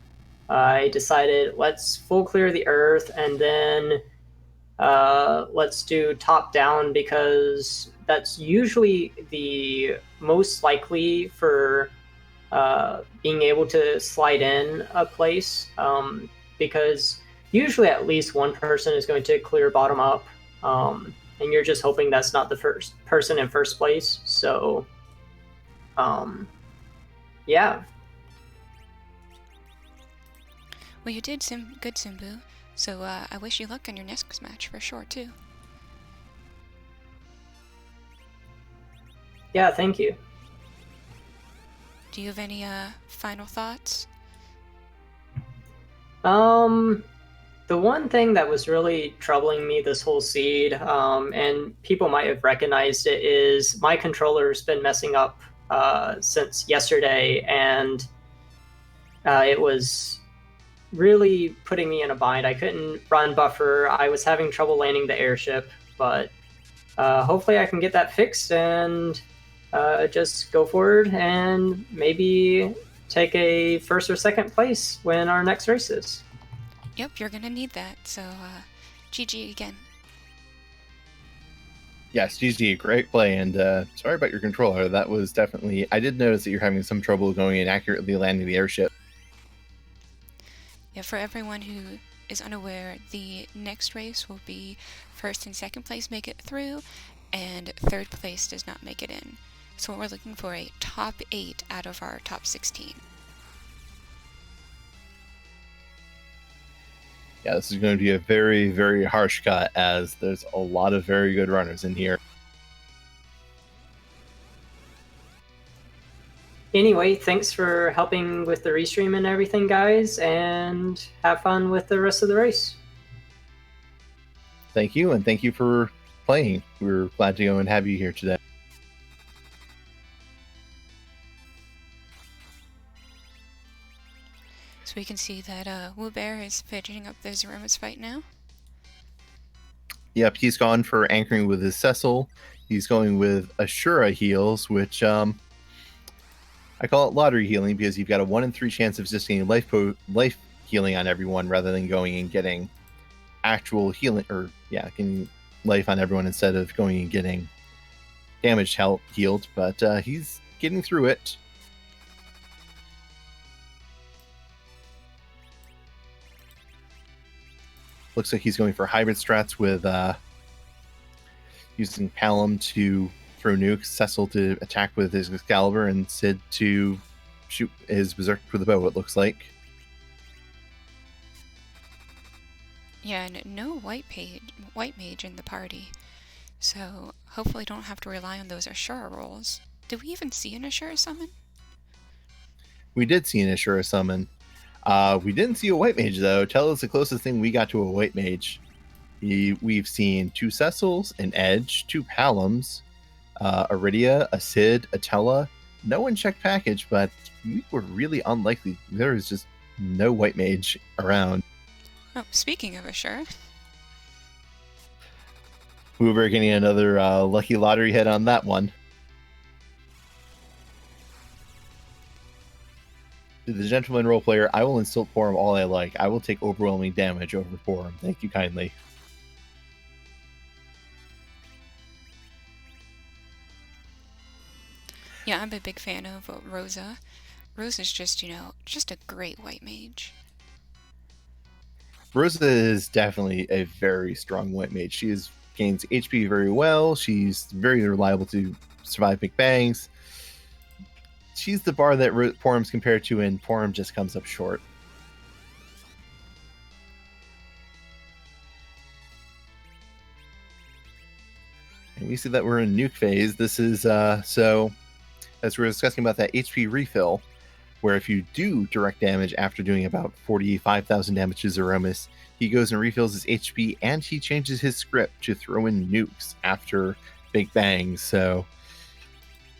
I decided, let's full clear the Earth, and then let's do top down, because that's usually the most likely for being able to slide in a place, because usually at least one person is going to clear bottom up, and you're just hoping that's not the first person in first place. So yeah. Well, you did good, Simbu. So I wish you luck on your next match for sure, too. Yeah, thank you. Do you have any final thoughts? The one thing that was really troubling me this whole seed, and people might have recognized it, is my controller's been messing up since yesterday, and it was really putting me in a bind. I couldn't run buffer. I was having trouble landing the airship, but hopefully I can get that fixed and just go forward and maybe take a first or second place when our next race is. Yep, you're gonna need that, so GG again. Yes, GG, great play, and sorry about your controller. That was definitely... I did notice that you're having some trouble going and accurately landing the airship. Yeah, for everyone who is unaware, the next race will be first and second place make it through, and third place does not make it in. So we're looking for a top 8 out of our top 16. Yeah, this is going to be a very, very harsh cut, as there's a lot of very good runners in here. Anyway, thanks for helping with the restream and everything, guys, and have fun with the rest of the race. Thank you, and thank you for playing. We're glad to go and have you here today. So we can see that wewbear is finishing up the Zeromus fight now. Yep, he's gone for anchoring with his Cecil. He's going with Ashura heals, which I call it lottery healing because you've got a 1 in 3 chance of just getting life healing on everyone rather than going and getting actual healing, or getting life on everyone instead of going and getting damaged healed. But he's getting through it. Looks like he's going for hybrid strats with using Palom to throw nukes, Cecil to attack with his Excalibur, and Sid to shoot his Berserk with a bow, it looks like. Yeah, no white mage in the party. So hopefully don't have to rely on those Ashura rolls. Did we even see an Ashura summon? We did see an Ashura summon. We didn't see a white mage, though. Tell us the closest thing we got to a white mage. We've seen 2 Cecils, an Edge, 2 Paloms, Iridia, a Sid, a Tella. No one checked package, but we were really unlikely. There was just no white mage around. Oh, speaking of Ashura. We were getting another lucky lottery hit on that one. To the gentleman role player, I will insult Porum all I like. I will take overwhelming damage over Porum. Thank you kindly. Yeah, I'm a big fan of Rosa. Rosa's just, just a great white mage. Rosa is definitely a very strong white mage. She gains HP very well. She's very reliable to survive big bangs. She's the bar that Porum's compared to, and Porum just comes up short. And we see that we're in nuke phase. This is, so, as we were discussing about that HP refill, where if you do direct damage after doing about 45,000 damage to Zeromus, he goes and refills his HP, and he changes his script to throw in nukes after big bangs. So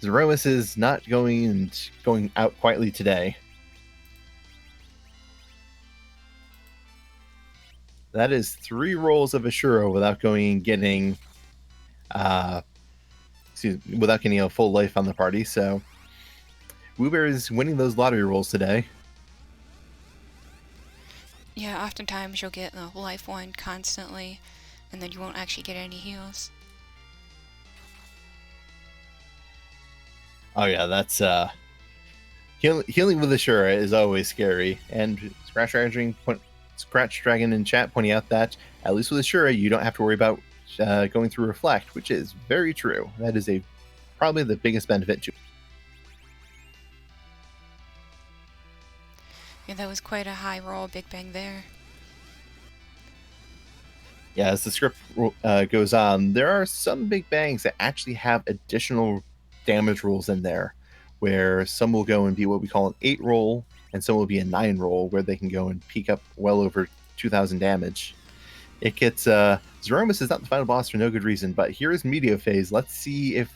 Zeromus is not going out quietly today. That is 3 rolls of Ashura without getting a full life on the party. So wewbear is winning those lottery rolls today. Yeah, oftentimes you'll get a life 1 constantly, and then you won't actually get any heals. Oh yeah, that's healing with Ashura is always scary. And Scratch Dragon in chat pointing out that at least with Ashura you don't have to worry about going through Reflect, which is very true. That is probably the biggest benefit to. Yeah, that was quite a high roll, big bang there. Yeah, as the script goes on, there are some big bangs that actually have additional damage rules in there, where some will go and be what we call an 8 roll, and some will be a 9 roll, where they can go and peak up well over 2,000 damage. It gets Zeromus is not the final boss for no good reason, but here is Meteor Phase. Let's see if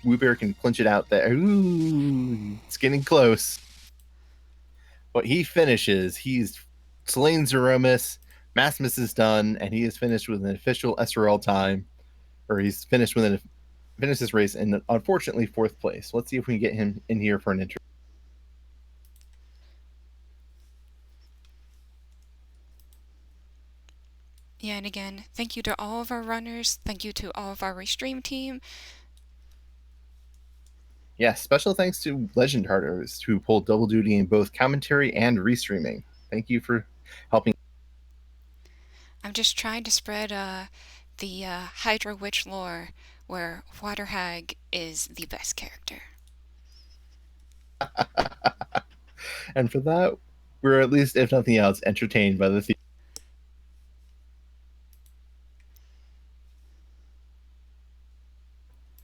wewbear can clinch it out there. Ooh, it's getting close. But he finishes. He's slain Zeromus. Maximus is done, and he is finished with an official SRL time, or he's finished this race in, unfortunately, 4th place. Let's see if we can get him in here for an interview. Yeah, and again, thank you to all of our runners. Thank you to all of our restream team. Yeah, special thanks to Legend Hearters, who pulled double duty in both commentary and restreaming. Thank you for helping. I'm just trying to spread the Hydra Witch lore, where Water Hag is the best character. And for that, we're at least, if nothing else, entertained by the theme.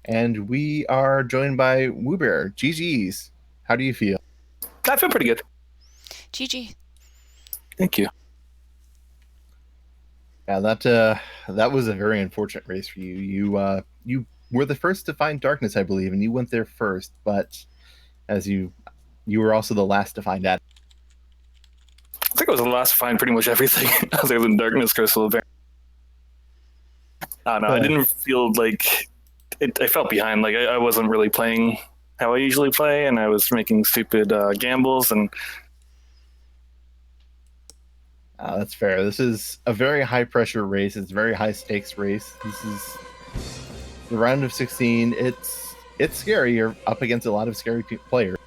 And we are joined by wewbear. GG's. How do you feel? I feel pretty good. GG. Thank you. Yeah, that was a very unfortunate race for you. You were the first to find darkness, I believe, and you went there first. But as you were also the last to find that. I think I was the last to find pretty much everything other than Darkness Crystal. I don't know. I didn't feel like I felt behind. Like I wasn't really playing how I usually play, and I was making stupid gambles. And that's fair. This is a very high pressure race. It's a very high stakes race. This is the round of 16. It's scary. You're up against a lot of scary players.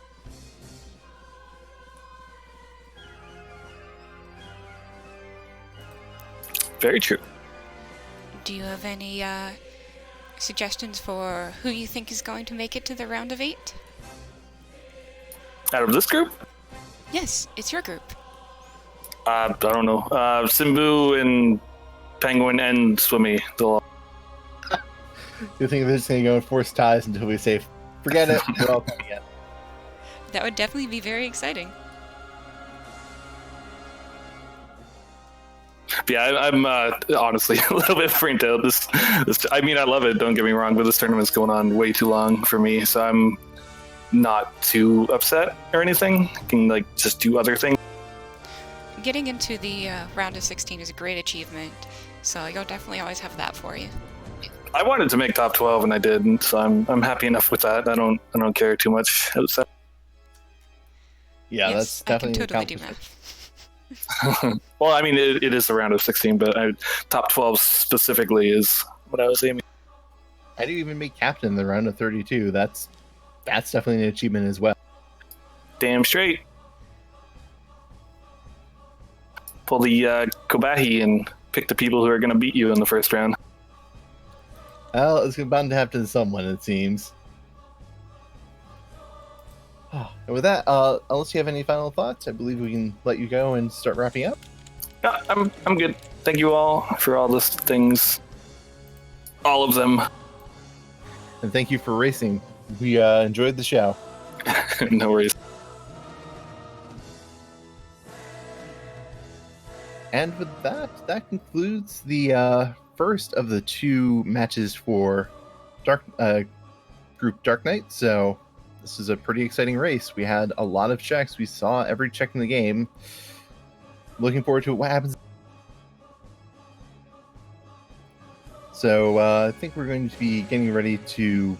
Very true. Do you have any suggestions for who you think is going to make it to the round of 8? Out of this group? Yes, it's your group. I don't know. Simbu and Penguin and Swimmy. You think they're just going to go and force ties until we say, forget it, we're all coming in. That would definitely be very exciting. Yeah, I'm honestly a little bit freaked out. I mean, I love it, don't get me wrong, but this tournament's going on way too long for me, so I'm not too upset or anything. I can, like, just do other things. Getting into the round of 16 is a great achievement, so you'll definitely always have that for you. I wanted to make top 12, and I did, and so I'm happy enough with that. I don't care too much outside. Yeah, Yes, that's definitely I can totally do math. Well, I mean, it is the round of 16, but top 12 specifically is what I was aiming. I didn't even make captain in the round of 32. That's definitely an achievement as well. Damn straight. Pull the Kobahi and pick the people who are going to beat you in the first round. Well, it's bound to happen to someone, it seems. And with that, unless you have any final thoughts, I believe we can let you go and start wrapping up. Yeah, I'm good. Thank you all for all those things. All of them. And thank you for racing. We enjoyed the show. No worries. And with that concludes the first of the 2 matches for Group Dark Knight. So this is a pretty exciting race. We had a lot of checks. We saw every check in the game. Looking forward to what happens. So I think we're going to be getting ready to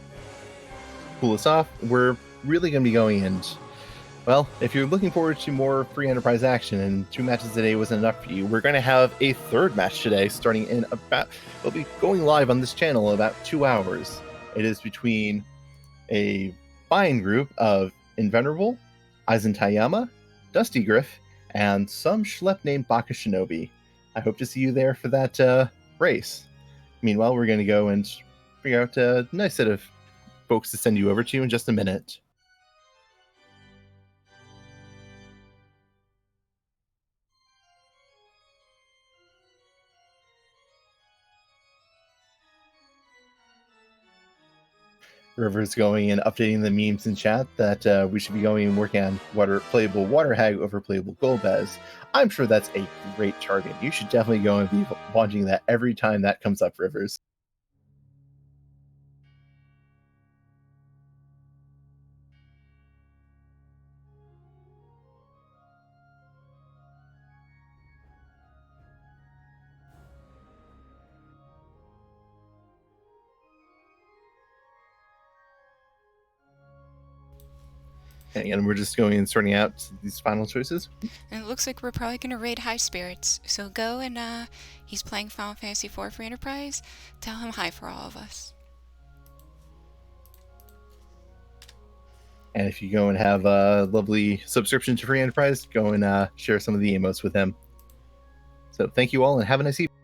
pull this off. We're really going to be going in. Well, if you're looking forward to more free enterprise action and 2 matches today wasn't enough for you, we're going to have a 3rd match today starting in about, we'll be going live on this channel in about 2 hours. It is between a fine group of Invenerable, Eisentayama, Dusty Griff, and some schlep named Baka Shinobi. I hope to see you there for that race. Meanwhile, we're going to go and figure out a nice set of folks to send you over to in just a minute. River's going and updating the memes in chat that we should be going and working on playable Water Hag over playable Golbez. I'm sure that's a great target. You should definitely go and be watching that every time that comes up, Rivers. And we're just going and sorting out these final choices. And it looks like we're probably going to raid High Spirits. So go and, he's playing Final Fantasy IV for Enterprise. Tell him hi for all of us. And if you go and have a lovely subscription to Free Enterprise, go and share some of the emotes with him. So thank you all and have a nice evening.